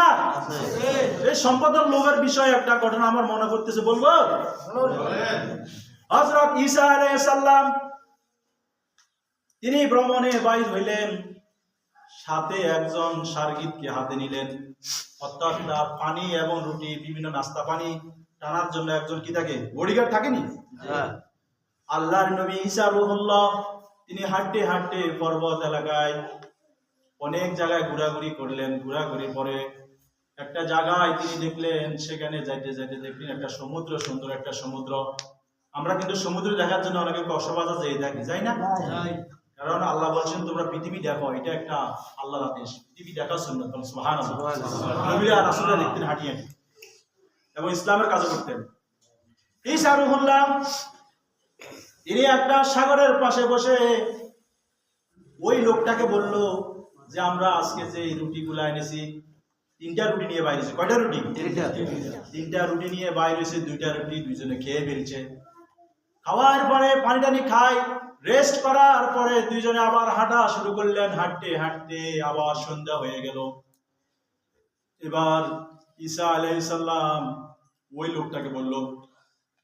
এই সম্পদের লোভের বিষয়ে একটা ঘটনা আমার মনে করতেছে, বলবো? হযরত ঈসা আলাইহিস সালাম তিনি ভ্রমণে বাইর হইলেন, সাথে একজন সার্গিতকে হাতে নিলেন, অর্থাৎ পানি এবং রুটি, বিভিন্ন নাস্তা পানি টানার জন্য একজন কি থাকে, বডিগার্ড থাকেনি? আল্লাহর নবী ঈসা রূহুল্লাহ তিনি হাঁটতে হাঁটতে পর্বত এলাকায় অনেক জায়গায় ঘোরাঘুরি করলেন। ঘোরাঘুরি পরে একটা জায়গায় তিনি দেখলেন, সেখানে যাইতে যাইতে দেখলেন একটা সমুদ্র, সুন্দর একটা সমুদ্র। আমরা কিন্তু সমুদ্র দেখার জন্য অনেকে কক্সবাজার যেয়ে থাকি, যাই না? কারণ আল্লাহ বলছেন তোমরা পৃথিবী দেখো, এটা একটা আল্লাহর আদেশ, পৃথিবী দেখার সুন্নাত। সুবহানাল্লাহ। নবীরা রাসূলরা দেখতেন হাঁটি হাঁটি এবং ইসলামের কাজ করতেন। ঈসা রূহুল্লাহ তিনি একটা সাগরের পাশে বসে ওই লোকটাকে বলল যে আমরা আজকে যে এই রুটিগুলো এনেছি, 3টা রুটি নিয়ে বাইরে হয়েছে। কয়টা রুটি? 3টা রুটি নিয়ে বাইরে হয়েছে, 2টা রুটি দুইজনে খেয়ে ফেলছে। খাওয়ার পরে পানি টানি খাই, রেস্ট করার পরে দুইজনে আবার হাঁটা শুরু করলেন। হাঁটতে হাঁটতে আবার সন্ধ্যা হয়ে গেল। এবার ঈসা আলাইহিস সালাম ওই লোকটাকে বলল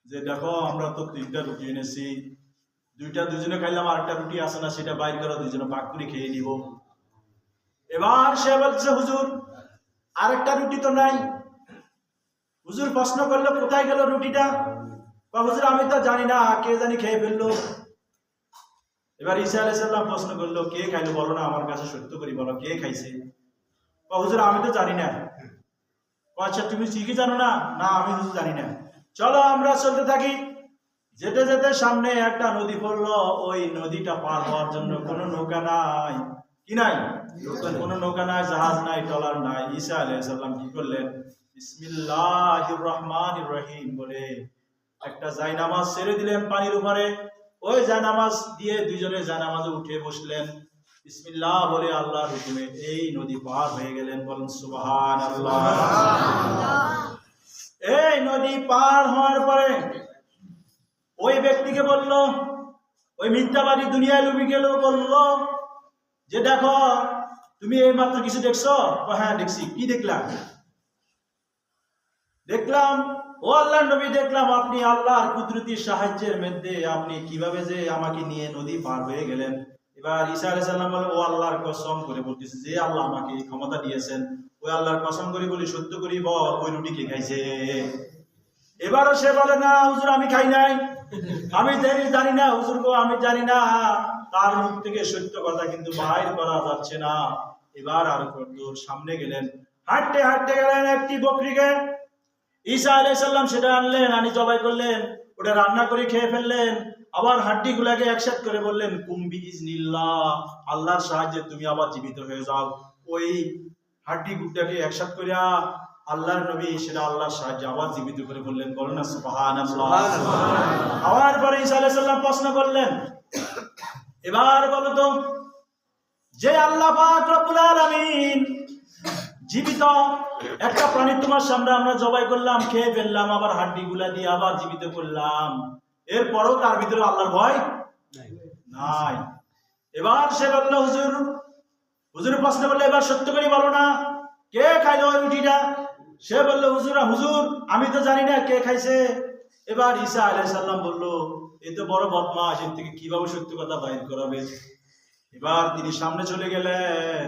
যে দেখো আমরা তো 3টা রুটি এনেছি, 2টা দুজনে খাইলাম, আরেকটা রুটি আছে না সেটা বাইর করো, দুজনে ভাগ করে খেয়ে নিব। এবার সে বলছে হুজুর আরেকটা রুটি তো নাই। হুজুর প্রশ্ন করলো কোথায় গেল রুটিটা? হুজুর আমি তো জানি না, কে জানি খেয়ে ফেললো। এবার ঈসা আলাইহিস সালাম প্রশ্ন করলো কে খাইলো বলো না, আমার কাছে সত্য করে বলো কে খাইছে। হুজুর আমি তো জানি না। আচ্ছা তুমি ঠিকই জানো না? না আমি হুজুর জানি না। চলো আমরা চলতে থাকি। যেতে যেতে সামনে একটা নদী পড়লো, ওই নদীটা পার হওয়ার জন্য কোনো নৌকা নাই। কি নাই? কোনো নৌকা নাই, জাহাজ নাই, ট্রলার নাই। ঈসা আলাইহিস সালাম কি করলেন? বিসমিল্লাহির রহমানির রহিম বলে একটা জায়নামাজ ছেড়ে দিলেন পানির উপরে। ওই জায়নামাজ দিয়ে দুইজনে জায়নামাজে উঠে বসলেন। বিসমিল্লাহ বলে আল্লাহর হুকুমে এই নদী পার হয়ে গেলেন। বলেন সুবহানাল্লাহ। এই নদী পার হওয়ার পরে ওই ব্যক্তিকে বলল, ওই মিথ্যাবাদী দুনিয়ায় লুবি গেল, বলল যে দেখো তুমি এই মাত্র কিছু দেখছো? হ্যাঁ দেখছি। কি দেখলাম? দেখলাম ও আল্লাহর নবী, দেখলাম আপনি আল্লাহর কুদরতির সাহায্যের মধ্যে আপনি কিভাবে যে আমাকে নিয়ে নদী পার হয়ে গেলেন। এবার ঈসা আলাইহিস সালাম বলে ও আল্লাহর কসম করে বলতেছে যে আল্লাহ আমাকে এই ক্ষমতা দিয়েছেন, ওই আল্লাহর কসম করে বলি সত্য করি বল ওই রুটি কে খাইছে? এবারও সে বলে না হুজুর আমি খাই নাই, আমি জানি না হুজুর গো, আমি জানি না। তার মুখ থেকে সত্য কথা কিন্তু বাইর করা যাচ্ছে না। এবার আর দূর সামনে গেলেন, হাঁটতে হাঁটতে গেলেন একটি বকরিকে। ঈসা আলাইহিস সালাম সেটা আনলেন, আনি জবাই করলেন, ওটা রান্না করে খেয়ে ফেললেন। আবার হাড্ডি গুলাকে একসাথে করে বললেন কুম্বি ইজনিল্লাহ, আল্লাহর সাহায্যে তুমি আবার জীবিত হয়ে যাও। ওই হাড্ডি গুটাকে একসাথে করে আল্লাহর নবী সেটা আল্লাহর সাহায্যে আবার জীবিত করে বললেন। বলেন না সুবহানাল্লাহ। আবার পরে ঈসা আলাইহিস সালাম প্রশ্ন করলেন এবার বলো তো, যে আল্লাহ পাক রব্বুল আলামিন জীবিত একটা প্রাণী তোমার সামনে আমরা জবাই করলাম, খেয়ে ফেললাম, আবার হাড্ডি গুলা দিয়ে আবার জীবিত করলাম, এরপরও তার ভিতরে আল্লাহর ভয় নাই। এবার সে বলল হুজুর, হুজুর প্রশ্ন করলে এবার সত্য করে বলো না কে খাইলো ওই রুটিটা? সে বলল হুজুর আমি তো জানি না কে খাইছে। এবার ঈসা আলাইহিস সালাম বলল এ তো বড় বদমাশ, এর থেকে কিভাবে সত্য কথা বাইর করাবে? এবার তিনি সামনে চলে গেলেন।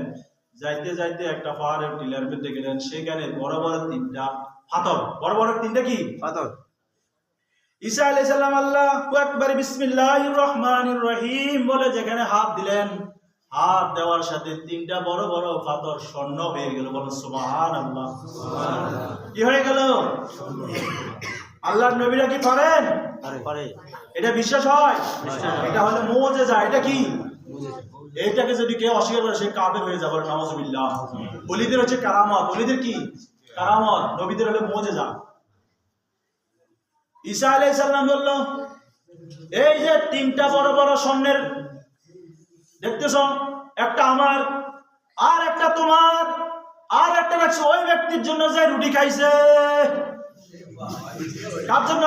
যাইতে যাইতে একটা পাহাড়ের টিলার মধ্যে গেলেন, সেখানে বড় বড় 3টা পাথর। বড় বড় 3টা কি পাথর? ঈসা আলাইহিস সালাম আল্লাহু আকবার বিসমিল্লাহির রহমানির রহিম বলে যেখানে হাত দিলেন, হাত দেওয়ার সাথে 3টা বড় বড় পাথর স্বর্ণ হয়ে গেল। বলেন সুবহানাল্লাহ। কি হয়ে গেল? আল্লাহর নবীরা কি পারেন? পারে। এটা বিশ্বাস হয়? এটা হলো মুজিজা। এটা কি? এইটাকে যদি কেউ অস্বীকার করে সে কাফের হয়ে যাবে। নাউজুবিল্লাহ। ওলিদের হচ্ছে কারামত। ওলিদের কি? কারামত। নবীদের হলো মুজিজা। ঈসা আলাইহিস সালাম বলল এই যে 3টা বড় বড় স্বর্ণের দেখতেছ, একটা আমার, আর একটা তোমার, আর একটা রাখছে ওই ব্যক্তির জন্য যে রুটি খাইছে। কার জন্য?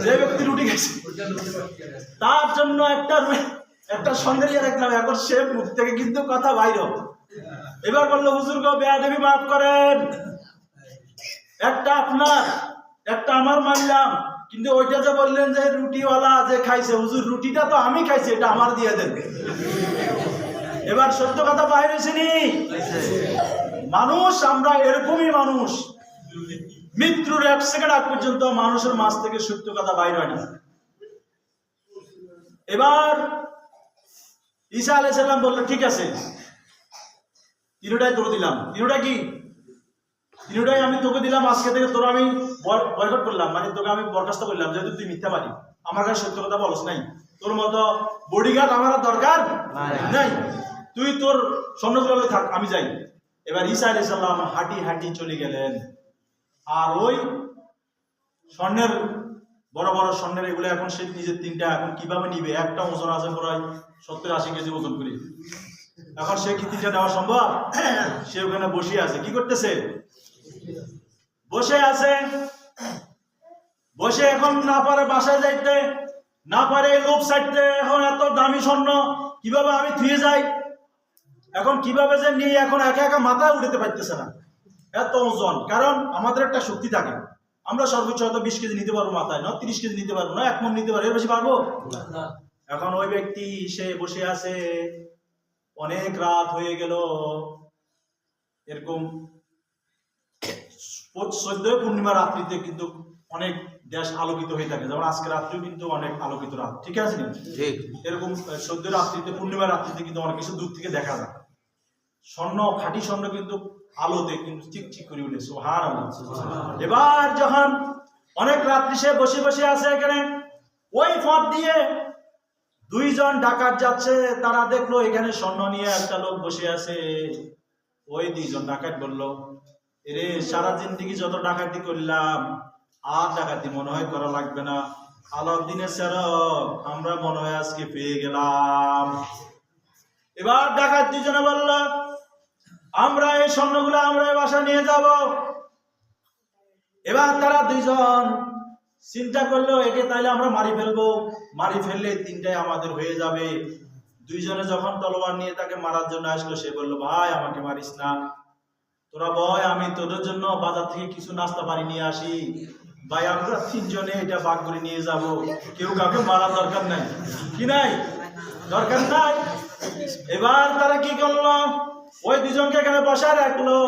যে ব্যক্তি রুটি খাইছে তার জন্য একটা স্বর্ণের ইয়ে রাখলাম। এখন সে মুখ থেকে কিন্তু কথা বাইরে। এবার বললো হুজুর গো বেয়াদবি মাফ করেন, একটা আপনার একটা আমার মানলাম, কিন্তু ওইটা যে বললেন যে রুটিওয়ালা যে খাইছে, হুজুর রুটিটা তো আমি খাইছি, এটা আমার দিয়ে দেন। এবার সত্য কথা বাইরে ছিনি। মানুষ আমরা এরকমই মানুষ, মৃত্যুর 1 সেকেন্ড আগ পর্যন্ত মানুষের মাঝ থেকে সত্য কথা বাইর হয় না। এবার ঈসা আলাইহিস সালাম বলল ঠিক আছে, 3টাই তোর দিলাম। 3টা কি? 3টাই আমি তোকে দিলাম, আজকে থেকে তোর আমি বয়কট করলাম, মানে তোকে আমি বরখাস্ত করলাম, যেহেতু তুই মিথ্যাবাদী, আমার কাছে সত্য কথা বলছ নাই। তোর মতো বডিগার্ড আমার দরকার নাই, তুই তোর স্বর্ণগুলো থাক, আমি যাই। এবার ঈসা আলাইহিস সালাম হাঁটি হাঁটি চলে গেলেন। আর ওই স্বর্ণের বড় বড় স্বর্ণের এগুলো এখন সে নিজের 3টা এখন কিভাবে নিবে? একটা ওজন আছে প্রায় 70-80 কেজি ওজন করে। এখন সে কি 3টা দেওয়া সম্ভব? সে ওখানে বসে আছে, কি করতেছে? বসে আছে। বসে এখন না পারে বাসায় যাইতে, না পারে লোভ ছাড়তে। এখন এত দামি স্বর্ণ কিভাবে আমি থুয়ে যাই, এখন কিভাবে যে নিয়ে এখন একা একা মাথায় উঠাতে পারতেছে না, এত ওজন। কারণ আমাদের একটা শক্তি থাকে, আমরা সর্বোচ্চ হয়তো 20 কেজি নিতে পারবো মাথায়, না 30 কেজি নিতে পারবো, না 1 মণ নিতে পারবো, এর বেশি পারবো? এখন ওই ব্যক্তি সে বসে আছে, অনেক রাত হয়ে গেল। এরকম 14 পূর্ণিমা রাত্রিতে কিন্তু অনেক দেশ আলোকিত হয়ে থাকে, যেমন আজকে রাত্রিও কিন্তু অনেক আলোকিত রাত, ঠিক আছে? এরকম 14 রাত্রিতে, পূর্ণিমা রাত্রিতে কিন্তু অনেক কিছু দূর থেকে দেখা যায়। স্বর্ণ, খাঁটি স্বর্ণ কিন্তু আলোতে কিন্তু চিকচিক করে উঠে, সুবহানাল্লাহ। এবার যখন অনেক রাত্রি সে বসে বসে আছে এখানে, ওই পথ দিয়ে 2 জন ডাকাত যাচ্ছে। তারা দেখলো এখানে স্বর্ণ নিয়ে একটা লোক বসে আছে। ওই 2 জন ডাকাত বলল, এরে সারা জিন্দেগি যত ডাকাতি করলাম, আর ডাকাতি মনে হয় করা লাগবে না, আলাউদ্দিনের স্যারক আমরা মনে হয় আজকে পেয়ে গেলাম। এবার ডাকাত 2 জনে বলল, আমরা এই স্বর্ণগুলো আমরা বাসা নিয়ে যাব। এবার তারা 2 জন চিন্তা করলো, একে তাইলে আমরা মারি ফেলবো, মারি ফেললে 3টাই আমাদের হয়ে যাবে। 2 জনে যখন তলোয়ার নিয়ে তাকে মারার জন্য আসলো, সে বলল, ভাই আমাকে মারিস না, তোরা ভয়, আমি তোদের জন্য বাজার থেকে কিছু নাস্তা পানি নিয়ে আসি, ভাই আমরা 3 জনে এটা ভাগ করে নিয়ে যাব, কেউ কাউকে মারার দরকার নাই, কি নাই দরকার নাই। এবার তারা কি করলো, ওই 2 জনকে এখানে বসায় রাখলো,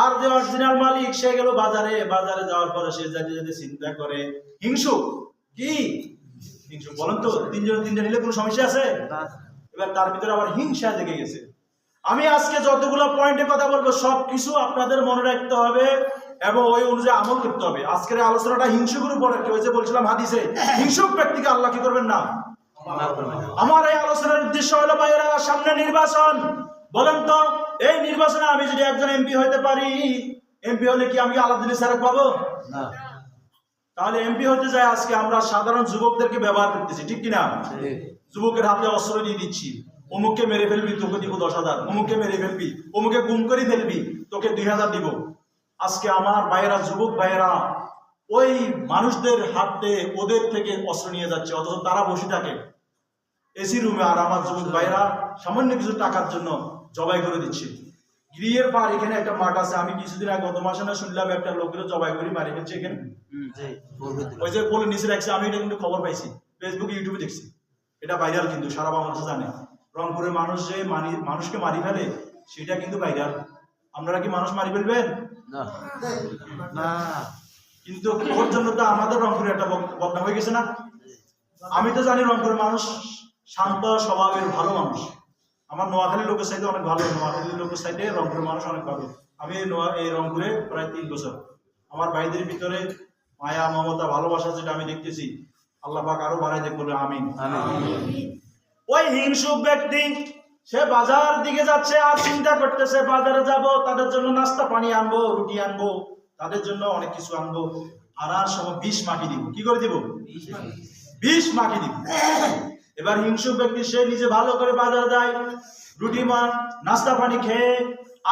আর যে অরিজিনাল মালিক সে গেল বাজারে। বাজারে যাওয়ার পরে সে যেতে যেতে চিন্তা করে, হিংসুক কি হিংসুক বলেন তো, 3 জন 3টা নিলে কোনো সমস্যা আছে? এবার তার ভিতরে আবার হিংসা জেগে গেছে। আমি আজকে যতগুলো পয়েন্টে কথা বলবো সবকিছু আপনাদের মনে রাখতে হবে এবং ওই অনুযায়ী আমল করতে হবে। আজকের আলোচনাটা হিংসুকের উপর, ওই যে বলছিলাম হাদিসে, হিংসুক ব্যক্তিকে আল্লাহ কি করবেন না। আমার এই আলোচনার উদ্দেশ্য হলো ভাইয়েরা, সামনে নির্বাচন। বলেন তো, এই নির্বাচনে আমি যদি একজন এমপি হইতে পারি, এমপি হলে কি আমি আলাউদ্দিন স্যার পাবো না? তাহলে এমপি হতে যায় আজকে আমরা সাধারণ যুবকদেরকে ব্যবহার করতেছি, ঠিক কিনা? যুবকের হাতে অস্ত্র দিয়ে দিচ্ছি, অমুককে মেরে ফেলবি তোকে দিব 10,000, অমুককে মেরে ফেলবি, অমুকে গুম করে ফেলবি তোকে 2,000 দিব। আজকে আমার ভাইয়েরা, যুবক ভাইয়েরা ওই মানুষদের হাতে ওদের থেকে অস্ত্র নিয়ে যাচ্ছে, অথচ তারা বসে থাকে এসি রুমে, আর আমার যুবক ভাইয়েরা সামান্য কিছু টাকার জন্য জবাই করে দিচ্ছে। গৃহের পার এখানে একটা মাঠ আছে, আমি কিছুদিন আগে গত মাসে না শুনলাম একটা লোকের জবাই করে মারি ফেলছে এখানে, ওই যে বলে নিচে রাখছে। আমি এটা কিন্তু খবর পাইছি, ফেসবুকে ইউটিউবে দেখছি, এটা ভাইরাল কিন্তু সারা বাংলাদেশে জানে। রংপুরে মানুষ যে মানুষকে মারি ফেলে সেটা কিন্তু ভাইরাল। আপনারা কি মানুষ মারি ফেলবেন? না, কিন্তু ওর জন্য তো আমাদের রংপুরে একটা বদনাম হয়ে গেছে না। আমি তো জানি রংপুরের মানুষ শান্ত স্বভাবের ভালো মানুষ, আমার নোয়াখালীর লোকের সাইডে অনেক ভালো, নোয়াখালীর লোকের সাইডে রংপুরের মানুষ অনেক ভালো। আমি এই রংপুরে প্রায় 3 বছর, আমার ভাইদের ভিতরে মায়া, মমতা, ভালোবাসা যেটা আমি দেখতেছি, আল্লাহ পাক আরো বাড়াই দেখ বলে আমিন। ওই হিংসুক ব্যক্তি সে বাজার দিকে যাচ্ছে, আর চিন্তা করতেছে বাজারে যাব, তাদের জন্য নাস্তা পানি আনবো, রুটি আনবো, তাদের জন্য অনেক কিছু আনবো, আর সময় 20 মাটি দিব। কি করে দিব? 20 মাটি দিব। এবার হিংসুক ব্যক্তি সে নিজে ভালো করে বাজারে যায়, রুটি নাস্তা পানি খেয়ে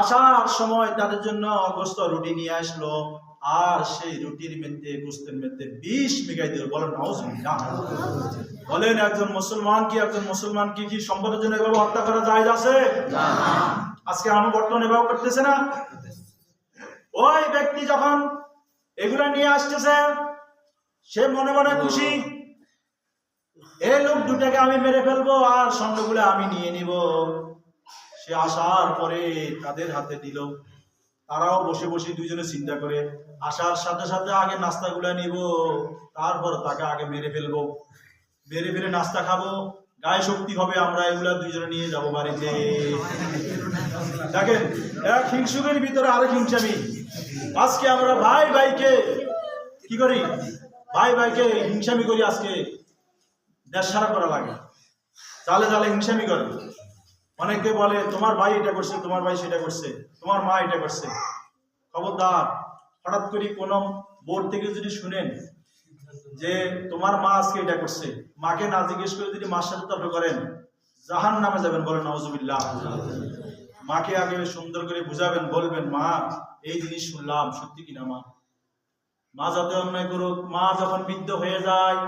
আসার সময় তাদের জন্য গোস্ত রুটি নিয়ে আসলো, আর সেই রুটির মধ্যে গোস্তের মধ্যে 20 মিগাই দিল। বলেন নাউজুবিল্লাহ। বলেন একজন মুসলমান কি সম্পদের জন্য এভাবে হত্যা করা জায়েজ আছে? না। আজকে আমরা বর্তমানে এভাবে করতেছে না। ওই ব্যক্তি যখন এগুলা নিয়ে আসতেছে, সে মনে মনে খুশি, এই লোক দুটাকে আমি মেরে ফেলবো আর স্বর্ণগুলো আমি নিয়ে নিব। সে আসার পরে তাদের হাতে দিল, তারাও বসে বসে 2 জনে চিন্তা করে, আসার সাথে সাথে আগে নাস্তাগুলা নিব, তারপর তাকে আগে মেরে ফেলবো, মেরে ফেলে নাস্তা খাবো, গায়ে শক্তি হবে, আমরা এগুলা 2 জনে নিয়ে যাবো বাড়িতে। দেখেন, এক হিংসুকের ভিতরে আরেক হিংসামি। আজকে আমরা ভাই ভাইকে কি করি? ভাই ভাইকে হিংসামি করি। আজকে দেশ সারা করা লাগে, জালে জালে হিংসামি করে। অনেকে বলে তোমার ভাই এটা করছে, তোমার ভাই সেটা করছে, তোমার মা এটা করছে। খবরদার, হঠাৎ করে কোন বোর্ড থেকে যদি শুনেন যে তোমার মা আজকে এটা করছে, মাকে না জিজ্ঞেস করে যদি মার সাথে তর্ক করেন, জাহান্নামে যাবেন, বলেন নাউজুবিল্লাহ। মাকে আগে সুন্দর করে বুঝাবেন, বলবেন মা এই জিনিস শুনলাম, সত্যি কিনা মা। মা যাতে অন্যায় করুক, মা যখন বৃদ্ধ হয়ে যায়,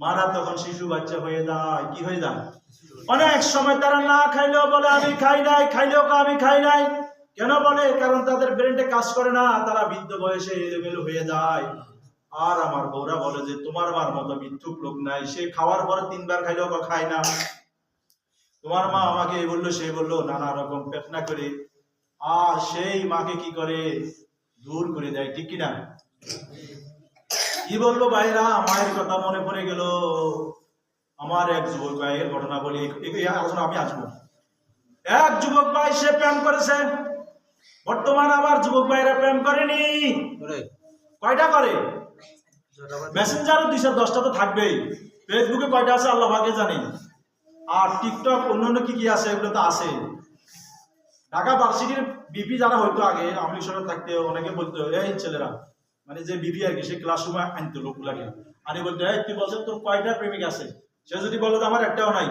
মারা তখন শিশু বাচ্চা হয়ে যায়, কি হয়ে যায়? অনেক সময় তারা না খাইলেও বলে আমি খাই নাই, খাইলেও আমি খাই নাই। কেন বলে? কারণ তাদের ব্রেনটে কাজ করে না, তারা বৃদ্ধ বয়সে এলোমেলো হয়ে যায়। আর আমার বউরা বলে যে তোমার মার মতো মিথ্যুক লোক নাই, সে খাওয়ার পরে 3 বার খাইলেও খায় না। তোমার মা আমাকে এই বললো সেই বললো, নানা রকম পেটনা করে, আর সেই মাকে কি করে? দূর করে দেয়, ঠিক কিনা? কি বলবো ভাইরা, মায়ের কথা মনে পড়ে গেল। আমার এক যুবক ভাইয়ের ঘটনা বলি, আলোচনা আমি আসবো। এক যুবক ভাই, সে প্রেম করেছে। বর্তমানে আমার যুবক ভাইরা প্রেম করেনি, কয়টা করে? মেসেঞ্জারও 210টা তো থাকবেই, ফেসবুকে কয়টা আছে আল্লাহ পাকে জানে, আর টিকটক অন্যান্য কি কি আছে এগুলো তো আছে। ঢাকা ভার্সিটির বিপি যারা হয়তো আগে আমি সরকার থাকতে অনেকে বলতো এই ছেলেরা, মানে যে বিপি আর কি, সে ক্লাসরুমে আনতো লোকগুলাকে, আনি বলতো এই তুই বলছো তোর কয়টা প্রেমিক আছে? সে যদি বলো আমার একটাও নাই,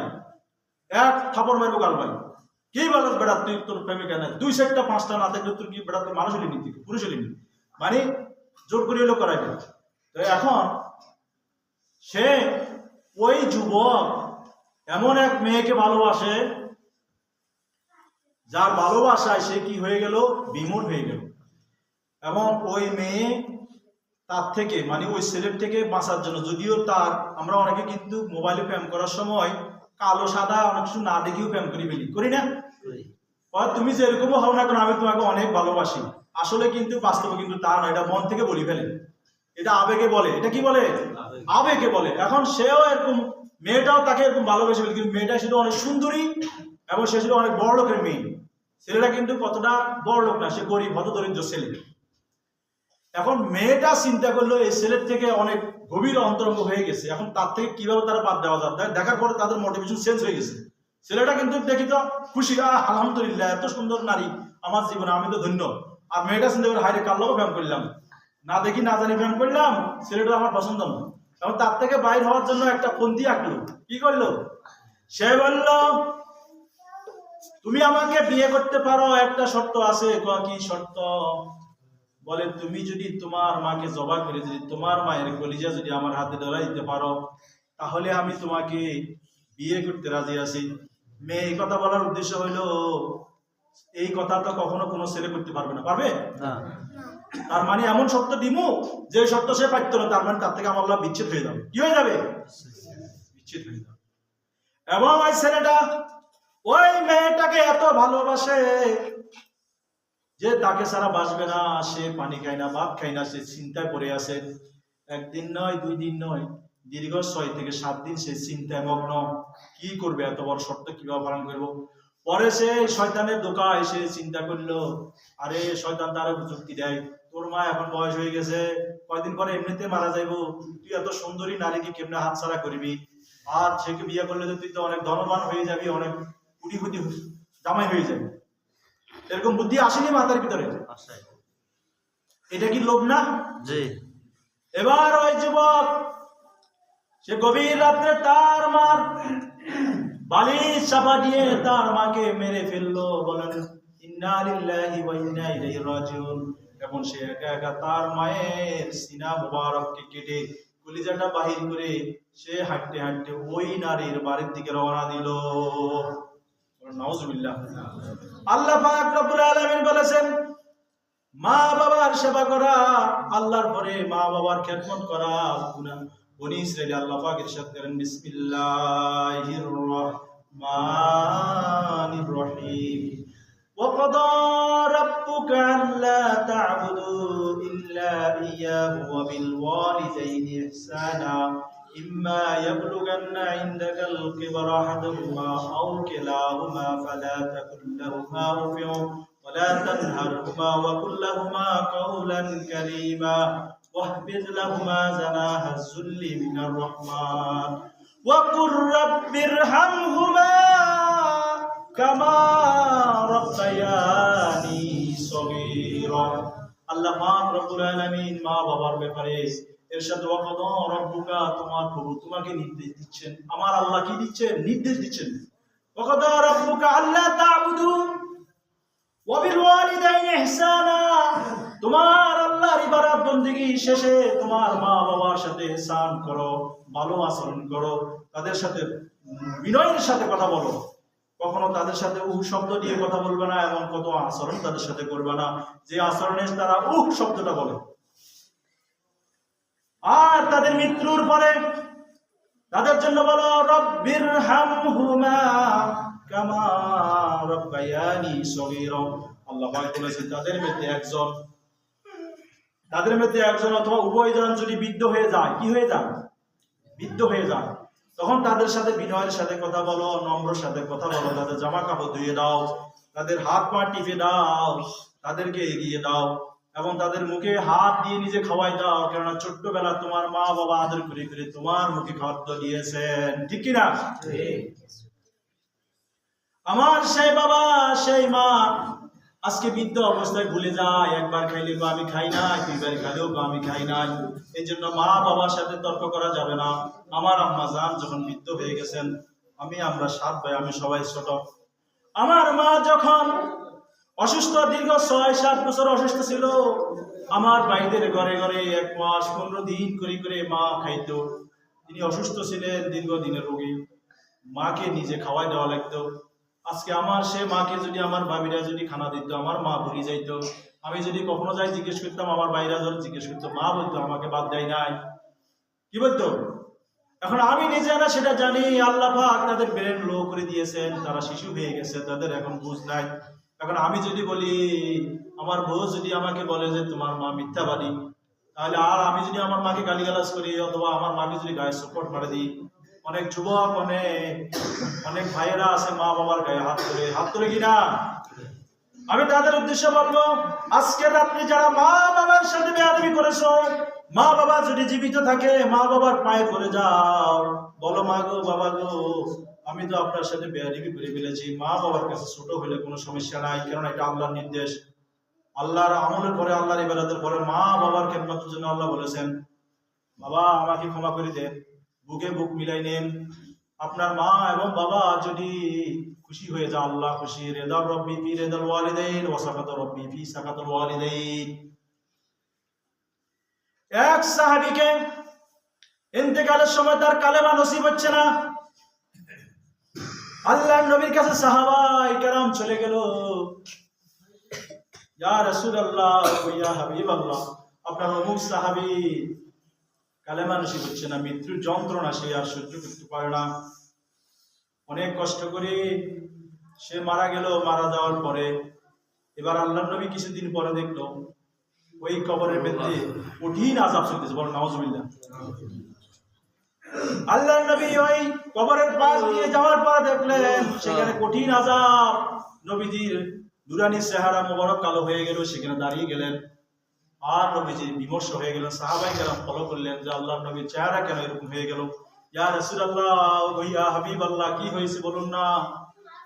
এক থাপড় মারবো গাল ভাই। কি বলো বেড়া তুই, তোর প্রেমিকা নাই, 2 সেটটা 5টা না থাকলে তোর কি বেড়া? তোর মানুষ হলিনি, তুই পুরুষ হলিনি, মানে জোর করে হলেও করাইবে। তো এখন সে ওই যুবক এমন এক মেয়েকে ভালোবাসে, যার ভালোবাসায় সে কি হয়ে গেল? বিমূঢ় হয়ে গেল। এবং ওই মেয়ে তার থেকে, মানে ওই ছেলের থেকে বাঁচার জন্য, যদিও তার, আমরা অনেকে কিন্তু মোবাইলে প্রেম করার সময় কালো সাদা অনেক কিছু না দেখেও প্রেম করি না? তুমি যেরকম হও না কেন, আমি তোমাকে অনেক ভালোবাসি, আসলে কিন্তু বাস্তবে কিন্তু তা নয়, এটা মন থেকে বলি ফেলে, এটা আবেগে বলে। এটা কি বলে? আবেগে বলে। এখন সেও এরকম, মেয়েটাও তাকে এরকম ভালোবেসে ফেলে, কিন্তু মেয়েটা ছিল অনেক সুন্দরী এবং সে ছিল অনেক বড় লোকের মেয়ে। ছেলেটা কিন্তু কতটা বড় লোক না, সে গরিব হত দরিদ্র ছেলে। এখন মেয়েটা চিন্তা করলো এই ছেলের থেকে অনেক গভীর অন্তরঙ্গ হয়ে গেছে, এখন তার থেকে কিভাবে তারা বাদ দেওয়া যায়। দেখার পরে তাদের মোটিভেশন চেঞ্জ হয়ে গেছে। ছেলেটা কিন্তু দেখি তো খুশি, আলহামদুলিল্লাহ এত সুন্দর নারী আমার জীবনে, আমি তো ধন্য। আর মেয়েটা চিন্তা করে হাইরে কার লোক প্রেম করলাম, না দেখি না জানি প্রেম করলাম, ছেলেটা আমার পছন্দ না। এবং তার থেকে বাইর হওয়ার জন্য একটা পন্থী আঁকলো। কি করলো? সে বলল তুমি আমাকে বিয়ে করতে পারো, একটা শর্ত আছে। কি শর্ত? বলে তুমি যদি তোমার মাকে জবা করে, যদি তোমার মায়ের কলিজা যদি আমার হাতে ধরা দিতে পারো, তাহলে আমি তোমাকে বিয়ে করতে রাজি আছি। মেয়ে এই কথা বলার উদ্দেশ্য হইল, এই কথা তো কখনো কোনো ছেলে করতে পারবে না, পারবে না। তার মানে এমন শর্ত দিমু যে শর্ত সে পাইত না, তার মানে তার থেকে আমার আল্লাহ বিচ্ছেদ হয়ে যাবে। কি হয়ে যাবে? বিচ্ছেদ হয়ে যাবে। এবং ওই ছেলেটা ওই মেয়েটাকে এত ভালোবাসে যে তাকে ছাড়া বাঁচবে না। সে পানি খায় না, ভাত খায় না, সে চিন্তায় পড়ে আছে। 1 দিন নয় 2 দিন নয়, দীর্ঘ 6 থেকে 7 দিন সে চিন্তায় মগ্ন। কি করবে? এত বড় শর্ত কিভাবে পালন করবো? পরে সে শয়তানের ধোঁকা এসে চিন্তা করলো, আরে শয়তান তার যুক্তি দেয়, তোর মা এখন বয়স হয়ে গেছে, কয়দিন পরে এমনিতে মারা যাইবো, তুই এত সুন্দরী নারীকে কেমনে হাতছাড়া করবি? আর সেকে বিয়ে করলে তো তুই তো অনেক ধনবান হয়ে যাবি, অনেক কোটিপতি জামাই হয়ে যাবি। এরকম বুদ্ধি আসেনি মাথার ভিতরে? এটা কি লোভ না? এবার ওই যুবক সে গভীর রাত্রে তার মার বালিশ চাপা দিয়ে তার মাকে মেরে ফেললো। বলেন ইন্না লিল্লাহি ওয়া ইন্না ইলাইহি রাজিউন। এবং সে একা একা তার মায়ের সিনা মুবারককে কেটে কলিজাটা বাহির করে সে হাঁটতে হাঁটতে ওই নারীর বাড়ির দিকে রওনা দিল। নাউজুবিল্লাহ। আল্লাহ পাক রব্বুল আলামিন বলেছেন, মা বাবার সেবা করা, আল্লাহর পরে মা বাবার খেদমত করা গুনাহ। বনি ইসরাইল আল্লাহ পাক ইরশাদ করেন, বিসমিল্লাহির রহমানির রহিম। وَقَضَى رَبُّكَ أَلَّا تَعْبُدُوا إِلَّا إِيَّاهُ وَبِالْوَالِدَيْنِ إِحْسَانًا إِمَّا يَبْلُغَنَّ عِندَكَ الْكِبَرَ أَحَدُهُمَا أَوْ كِلَاهُمَا فَلَا تَقُل لَّهُمَا أُفٍّ وَلَا تَنْهَرْهُمَا وَقُل لَّهُمَا قَوْلًا كَرِيمًا واخفض لهما جناح الذل من الرحمن وقل رب ارحمهما كما ربياني صغيرا। আল্লাহ পাক রব্বুল আলামিন মা বাবার ব্যাপারে ইরশাদ, ওয়াকাদা রব্বুকা, তোমার প্রভু তোমাকে নির্দেশ দিচ্ছেন। আমার আল্লাহ কি দিচ্ছেন? নির্দেশ দিচ্ছেন। ওয়াকাদা রাব্বুকা আল্লা তা'বুদু ওয়া বিল ওয়ালিদাইনি ইহসানা। তোমার আল্লাহর ইবাদত বندگی শেষে তোমার মা বাবার সাথে ইহসান করো, ভালো আচরণ করো, তাদের সাথে বিনয়ের সাথে কথা বলো। কখনো তাদের সাথে শব্দ দিয়ে কথা বলবে না, এবং কত আচরণ তাদের সাথে করবে না যে আচরণে তারা শব্দটা বলে। আর তাদের মৃত্যুর পরে তাদের জন্য বলো রব্বিরহামহুমা কামা রাব্বায়ানি সগীরা। আল্লাহ পাক বলেছেন তাদের মধ্যে একজন অথবা উভয়জন যদি বৃদ্ধ হয়ে যায়, কি হয়ে যায়? বৃদ্ধ হয়ে যায়, তখন তাদের সাথে বিনয়ের সাথে কথা বলো, নম্রের সাথে কথা বলো, তাদের জামা কাপড় ধুয়ে দাও, তাদের হাত পা টিপে দাও, তাদেরকে এগিয়ে দাও, এবং তাদের মুখে হাত দিয়ে নিজে খাওয়াই দাও। কেননা ছোট্টবেলা তোমার মা বাবা আদর করে করে তোমার মুখে খাদ্য দিয়েছেন, ঠিক কিনা? আমার সেই বাবা সেই মা আজকে বৃদ্ধ অবস্থায় ভুলে যায়, একবার খাইলে আমি খাই নাই, দুইবার খাইলেও আমি খাই নাই। এই জন্য মা বাবার সাথে তর্ক করা যাবে না। আমার আম্মা জান যখন বৃদ্ধ হয়ে গেছেন, আমরা 7 ভাই, আমি সবাই ছোট। আমার মা যখন অসুস্থ, দীর্ঘ 6-7 বছর অসুস্থ ছিল, আমার ভাইদের ঘরে ঘরে 1 মাস 15 দিন করে মা খাইতো। তিনি অসুস্থ ছিলেন, দীর্ঘদিনের রোগী, মাকে নিজে খাওয়াই দেওয়া লাগতো। আজকে আমার সে মাকে যদি আমার ভাবিরা যদি খানা দিত, আমার মা ভুলি যাইতো। আমি যদি কখনো যাই জিজ্ঞেস করতাম, আমার ভাইরা ধরে জিজ্ঞেস করতো, মা বলতো আমাকে বাদ দেয় নাই, কি বলতো? এখন আমি নিজে না সেটা জানি, আল্লাহ পাক তাদের ব্রেন লো করে দিয়েছেন, তারা শিশু হয়ে গেছে, তাদের এখন বুঝ নাই। এখন আমি যদি বলি, আমার বউ যদি আমাকে বলে যে তোমার মা মিথ্যাবাদী, তাহলে আর আমি যদি আমার মাকে গালিগালাজ করি অথবা আমার মাকে যদি গায়ে চোপট মারে দিই, অনেক যুবক অনেক ভাইয়েরা আছে মা বাবার গায়ে হাত তোলে কিনা? আমি তাদের উদ্দেশ্যে বলবো, আজকের রাত্রে যারা মা বাবার সাথে বেয়াদবি করেছো, মা বাবা যদি জীবিত থাকে মা বাবার পায়ে পড়ে যাও, বলো মা গো বাবা গো, আমি তো আপনার সাথে বেয়াদবি করে ফেলেছি। মা বাবার কাছে ছোট হলে কোনো সমস্যা নাই, কারণ এটা আল্লাহর নির্দেশ। আল্লাহর আমলের পরে, আল্লাহর ইবাদতের পরে মা বাবার খেদমতের জন্য আল্লাহ বলেছেন, বাবা আমাকে ক্ষমা করে দেন, বুকে বুক মিলাই নেন। আপনার মা এবং বাবা যদি খুশি হয়ে যায়, আল্লাহ খুশি। রেদা রব্বি ফি রেদাল ওয়ালিদাইন ওয়া সাকাত রব্বি ফি সাকাতুল ওয়ালিদাইন। এক সাহাবীকে ইন্তেকালের সময় তার কালেমা নসিব হচ্ছে না, আল্লাহর নবীর কাছে সাহাবায়ে কেরাম চলে গেল, ইয়া রাসূলুল্লাহ ইয়া হাবিবাল্লাহ, আপনার অমুক সাহাবী কালেমা নসিব হচ্ছে না, মৃত্যুর যন্ত্রণা সে আর সহ্য করতে পারে না, অনেক কষ্ট করে সে মারা গেল। মারা যাওয়ার পরে এবার আল্লাহর নবী কিছুদিন পরে দেখলো ওই কবরের মধ্যে কঠিন আযাব চলতেছে, বল নাউজুবিল্লাহ। আল্লাহর নবী ওই কবরের পাশ দিয়ে যাওয়ার পর দেখলেন সেখানে কঠিন আযাব। নবীজির নুরানি চেহারা মোবারক কালো হয়ে গেল, সেখানে দাঁড়িয়ে গেলেন, আর নবীজি বিমর্ষ হয়ে গেলেন। সাহাবায়ে কেরাম ফলো করলেন যে আল্লাহর নবীর চেহারা কেন এরকম হয়ে গেল? ইয়া রাসূলুল্লাহ ইয়া হাবিবাল্লাহ, কি হয়েছে বলুন না।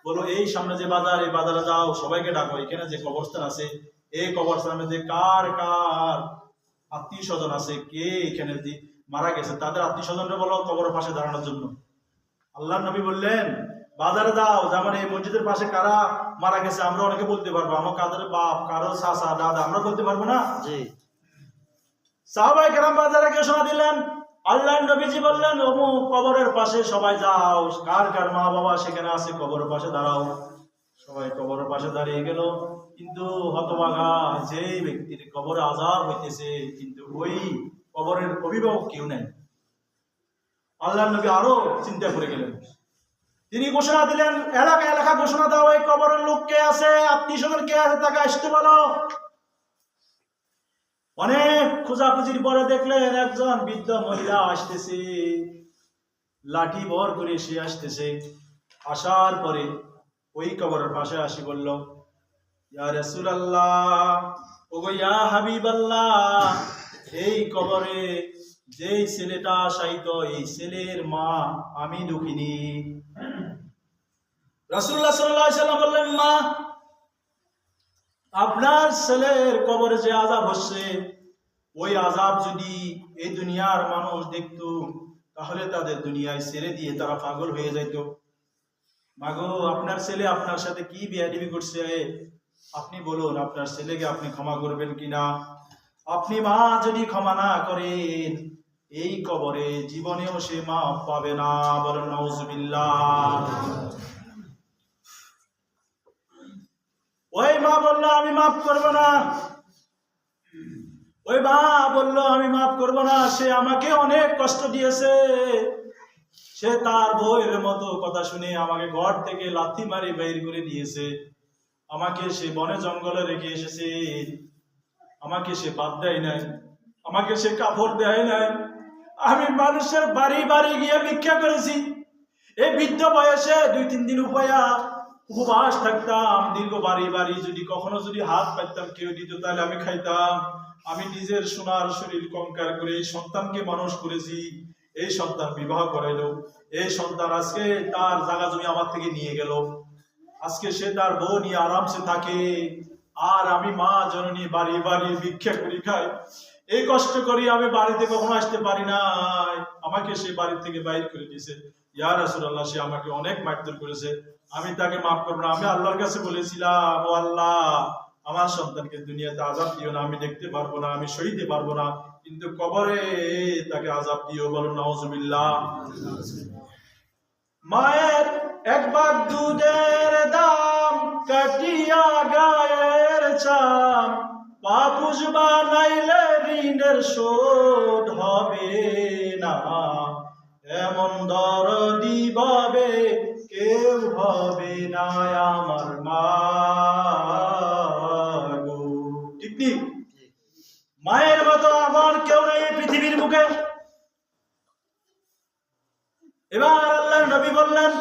বলো এই সামনে যে বাজার, এই বাজারে যাও, সবাইকে ডাকো, এখানে যে কবরস্থান আছে এই কবরস্থানের মধ্যে কার কার আত্মীয় স্বজন আছে, কে এখানে মারা গেছে, তাদের আত্মীয় স্বজনরা বলো কবরের পাশে দাঁড়ানোর জন্য। আল্লাহর নবী বললেন বাজারে যাও, যেমন এই মসজিদের পাশে কারা মারা গেছে আমরা অনেকে বলতে পারবো, আমার কাদের বাপ, কারো চাচা দাদা, আমরা বলতে পারবো না। সাহাবায়ে কেরাম বাজারে ঘোষণা দিলেন, আল্লাহর নবীজি বললেন অমুক কবরের পাশে সবাই যাও, কার কার মা বাবা সেখানে আছে কবরের পাশে দাঁড়াও। সবাই কবরের পাশে দাঁড়িয়ে গেল, কিন্তু হতভাগা যে ব্যক্তির কবরে আযাব হইতেছে কিন্তু ওই কবরের অভিভাবক কেউ নেই। আল্লাহর নবী আরো চিন্তা করে গেলেন, তিনি ঘোষণা দিলেন, এলাকা ঘোষণা দাও, এই কবরের লোক কে আছে, আত্মীয় স্বজন কে আছে, তাকে আসতে বলো। অনেক খোঁজাখুঁজির পরে দেখলেন একজন বৃদ্ধ মহিলা আসতেছে, লাঠি ভর করে সে আসতেছে। আসার পরে ওই কবরের পাশে আসি বলল, ইয়া রাসূলুল্লাহ ওগো ইয়া হাবিবাল্লাহ, এই কবরে যেই ছেলেটা শায়িত এই ছেলের মা আমি দুঃখিনী। রাসূলুল্লাহ সাল্লাল্লাহু আলাইহি ওয়াসাল্লাম বললেন, মা আপনার ছেলের কবরে যে আযাব হচ্ছে, ওই আযাব যদি এই দুনিয়ার মানুষ দেখতো তাহলে তাদের দুনিয়ায় ছেড়ে দিয়ে তারা পাগল হয়ে যেত। মাগো আপনার ছেলে আপনার সাথে কি বেয়াদবি করছে, আপনি বলুন আপনার ছেলেকে আপনি ক্ষমা করবেন কিনা। আপনি মা যদি ক্ষমা না করেন এই কবরে জীবনেও সে মাফ পাবে না। বলেন নাউজুবিল্লাহ। ওই মা বলল আমি মাফ করব না, ওই মা বলল আমি মাফ করব না, সে আমাকে অনেক কষ্ট দিয়েছে, সে তার বউয়ের মতো কথা শুনে আমাকে ঘর থেকে লাথি মারি বের করে দিয়েছে, আমাকে সে বনে জঙ্গলে রেখে এসেছে, আমাকে সে বাদ দেয় নাই, আমাকে সে কাপড় দেয় নাই, আমি মানুষের বাড়ি বাড়ি গিয়ে ভিক্ষা করেছি, এই বৃদ্ধ বয়সে 2-3 দিন উপবাস থাকতাম, দীর্ঘ বাড়ি বাড়ি যদি কখনো যদি হাত পাইতাম কেউ দিত তাহলে আমি খাইতাম। আমি নিজের সোনার শরীর কঙ্কার করে এই সন্তানকে মানুষ করেছি, এই সন্তান বিবাহ করাইলো, এই সন্তান আজকে তার জায়গা জমি আমার থেকে নিয়ে গেল, আজকে সে তার বউ নিয়ে আরামসে থাকে, আর আমি মা জননী বাড়ি বাড়ি ভিক্ষা করি খাই, এই কষ্ট করি আমি বাড়িতে কখনো আসতে পারি নাই, আমাকে সে বাড়ি থেকে বাইর করে দিয়েছে। ইয়া রাসূলুল্লাহ, সে আমাকে অনেক মারধর করেছে, আমি তাকে মাফ করবো না। আমি আল্লাহর কাছে বলেছিলাম, ও আল্লাহ আমার সন্তানকে দুনিয়াতে আযাব দিও না, আমি দেখতে পারবো না, আমি সইতে পারবো না, কিন্তু কবরে তাকে আযাব দিও। বলো নাউজুবিল্লাহ। মায়ের এক ভাগ দুধের দাম কাটিয়া গায়ের চাম, পাপুষ বানাইলে ঋণের শোধ হবে না, এমন দরদি ভাবে কেউ হবে না আমার মা গো। ঠিক ঠিক, মায়ের মতো আমার কেউ নেই পৃথিবীর মুখে। এবার আল্লাহর নবী বললেন,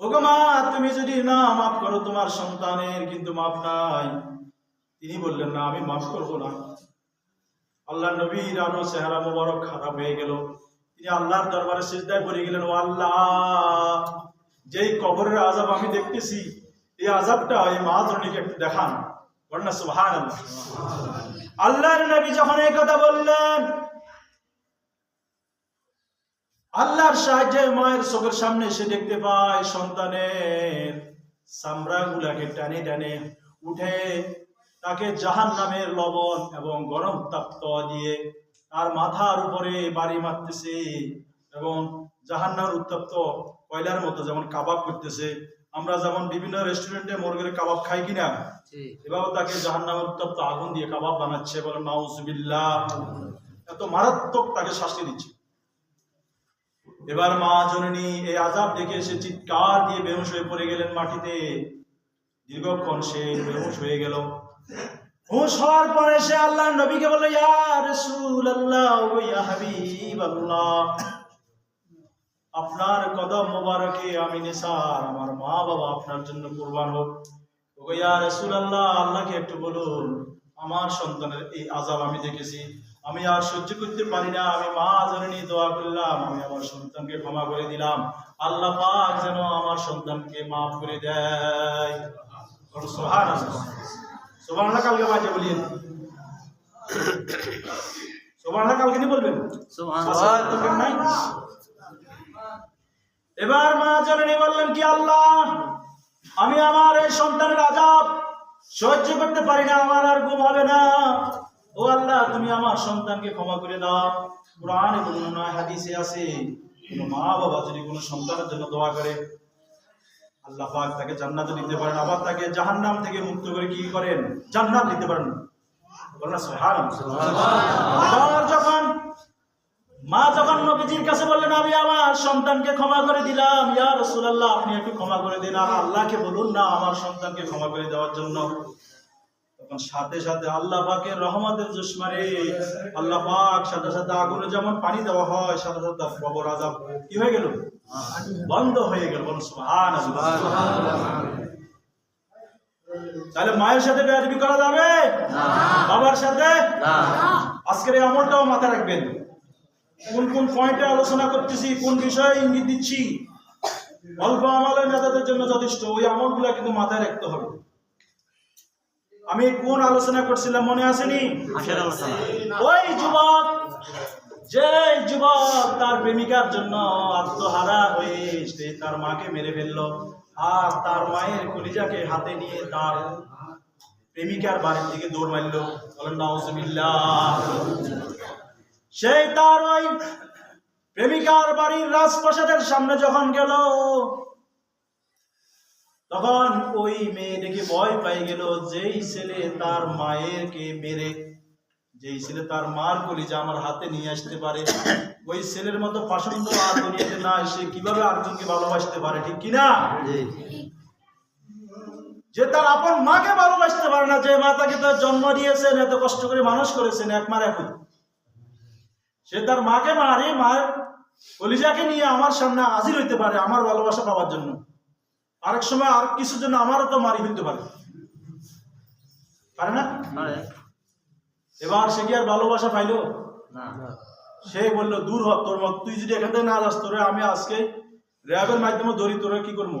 ওগো মা তুমি যদি না মাফ করো তোমার সন্তানের কিন্তু মাফ নাই। তিনি বললেন না আমি মাফ করবো না। আল্লাহর নবীর আরো চেহারা মোবারক খারাপ হয়ে গেল, তিনি আল্লাহর দরবারে সিজদায় পড়ে গেলেন, ও আল্লাহ যেই কবরের আযাব আমি দেখতেছি এই আযাবটা এই মা জননীকে একটু দেখান। বলেন না সুবহানাল্লাহ। আল্লাহর নবী যখন এই কথা বললেন, আল্লাহর সাহায্যে মায়ের চোখের সামনে সে দেখতে পায় সন্তানের চামড়া গুলাকে টানে টানে উঠে তাকে জাহান্নামের লবণ এবং গরম তাপ্ত দিয়ে তার মাথার উপরে বাড়ি মারতেছে এবং জাহান্নামের উত্তপ্ত কয়লার মতো যেমন কাবাব করতেছে। আমরা যেমন বিভিন্ন রেস্টুরেন্টে মুরগির কাবাব খাই কিনা, এভাবে তাকে জাহান্নামের উত্তপ্ত আগুন দিয়ে কাবাব বানাচ্ছে। বলে নাউজুবিল্লাহ। এত মারাত্মক তাকে শাস্তি দিচ্ছে। এবার মা জননী এই আযাব দেখে সে চিৎকার দিয়ে বেহুশ হয়ে পড়ে গেলেন মাটিতে। দীর্ঘক্ষণ সে বেহুশ হয়ে গেল। হুঁশ হওয়ার পরে সে আল্লাহর নবীকে বলল, ইয়া রাসূলুল্লাহ ওয়া ইয়া হাবিবাল্লাহ, আপনার কদম মোবারকে আমি নিসার, আমার মা বাবা আপনার জন্য কুরবান হোক। ওগো ইয়া রাসূলুল্লাহ, আল্লাহকে একটু বলুন আমার সন্তানের এই আযাব আমি দেখেছি, আমি আর সহ্য করতে পারি না, আমি মা জননী দোয়া করলাম, আমি আমার সন্তানকে ক্ষমা করে দিলাম, আল্লাহ পাক যেন আমার সন্তানকে মাফ করে দেয়। সুবহানাল্লাহ। সুবহানাল্লাহ কালকে বাজে বলিয়েন, সুবহানাল্লাহ কালকে নি বলবেন সুবহানাল্লাহ। এবার মা জননী বললেন কি, আল্লাহ আমি আমার এই সন্তানের আযাব সহ্য করতে পারি না, আমার আর ঘুম হবে না, ও আল্লাহ তুমি আমার সন্তানকে ক্ষমা করে দাও। কুরআনে বর্ণনা হাদিসে আছে, কোনো মা বাবা যদি কোনো সন্তানের জন্য দোয়া করে আল্লাহ পাক তাকে জান্নাত দিতে পারেন, আবার তাকে জাহান্নাম থেকে মুক্ত করে কি করেন, জান্নাত দিতে পারেন। বলেন সুবহানাল্লাহ। যখন মা যখন নবীজির কাছে বললেন আমি আমার সন্তানকে ক্ষমা করে দিলাম, ইয়া রাসূলুল্লাহ আপনি একটু ক্ষমা করে দিন, আর আল্লাহকে বলুন না আমার সন্তানকে ক্ষমা করে দেওয়ার জন্য। তখন সাথে সাথে আল্লাহ পাকের রহমতের জোশ মারে, আল্লাহ পাক সাথে সাথে আগুনে যেমন পানি দেওয়া হয় সাথে সাথে কবর আযাব কি হয়ে গেল, বন্ধ হয়ে গেল। বলুন সুবহানাল্লাহ। তাহলে মায়ের সাথে বেয়াদবি করা যাবে না, বাবার সাথে না। আজকের এই আমলটাও মাথায় রাখবেন, কোন কোন পয়েন্টে আলোচনা করতেছি, কোন বিষয়ে ইঙ্গিত দিচ্ছি। অল্প আমলের নেতাদের জন্য যথেষ্ট, ওই আমলগুলো কিন্তু মাথায় রাখতে হবে। আমি কোন আলোচনা করছিলাম মনে আসেনি? ওই যুবক যে যুবক তার প্রেমিকার জন্য আত্মহারা হয়ে সে তার মাকে মেরে ফেললো, আর তার মায়ের কলিজাকে হাতে নিয়ে তার প্রেমিকার বাড়ির দিকে দৌড় মারল, বলেন নাউজুবিল্লাহ। সেই তার ওই প্রেমিকার বাড়ির রাজপ্রাসাদের সামনে যখন গেল, তখন ওই মেয়ে দেখে ভয় পাই গেল, যেই ছেলে তার মায়েরকে মেরে, যেই ছেলে তার মার কলিজা আমার হাতে নিয়ে আসতে পারে, ওই ছেলের মতো পছন্দ আর দুনিয়াতে না, সে কিভাবে আরেকজনকে ভালোবাসতে পারে, ঠিক কিনা? যে তার আপন মাকে ভালোবাসতে পারে না, যে মা তাকে তার জন্ম দিয়েছেন, এত কষ্ট করে মানুষ করেছেন, এক মার এখন সে তার মাকে মারে, মার কলিজাকে নিয়ে আমার সামনে হাজির হইতে পারে আমার ভালোবাসা পাওয়ার জন্য, আরেক সময় আর কিছুর জন্য আমারও তো মারি হইতে পারে, পারে না? এবার সে কি আর ভালোবাসা পাইলো না? সে বললো, দূর হ তোর মত, তুই যদি এখান থেকে না যাস, তোরে আমি আজকে র্যাবের মাধ্যমে ধরি, তোরে কি করবো,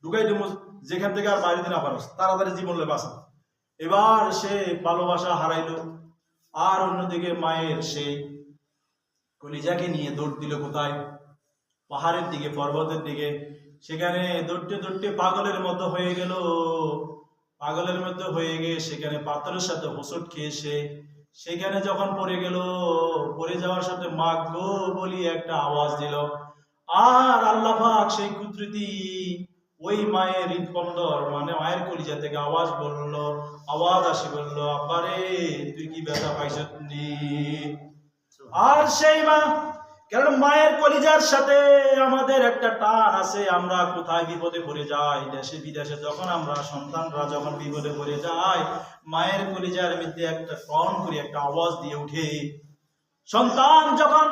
ঢুকাই দেবো যেখান থেকে আর বাইরে না পারস, তাড়াতাড়ি জীবন লয় বাঁচা। এবার সে ভালোবাসা হারাইলো, আর অন্যদিকে মায়ের সেই কলিজাকে নিয়ে দৌড় দিল কোথায়? পাহাড়ের দিকে, পর্বতের দিকে। সেখানে দৌড়তে দৌড়তে পাগলের মতো হয়ে গেল, পাগলের মতো হয়ে গিয়ে সেখানে পাথরের সাথে হোঁচট খেয়ে সেখানে যখন পড়ে গেল, পড়ে যাওয়ার সাথে মা গো বলি একটা আওয়াজ দিল, আর আল্লাহ পাক সেই কুদরতি ওই মায়ের হৃদকন্দর মানে মায়ের কলিজা থেকে আওয়াজ বললো, আওয়াজ আসি বললো, আব্বারে তুই কি ব্যথা পাইছ? আর সেই মা, কারণ মায়ের কলিজার সাথে আমাদের একটা টান আছে, আমরা কোথায় বিপদে পড়ে যাই, দেশে বিদেশে যখন আমরা সন্তানরা যখন বিপদে পড়ে যায়, মায়ের কলিজার মধ্যে একটা টন করে একটা আওয়াজ দিয়ে উঠে। সন্তান যখন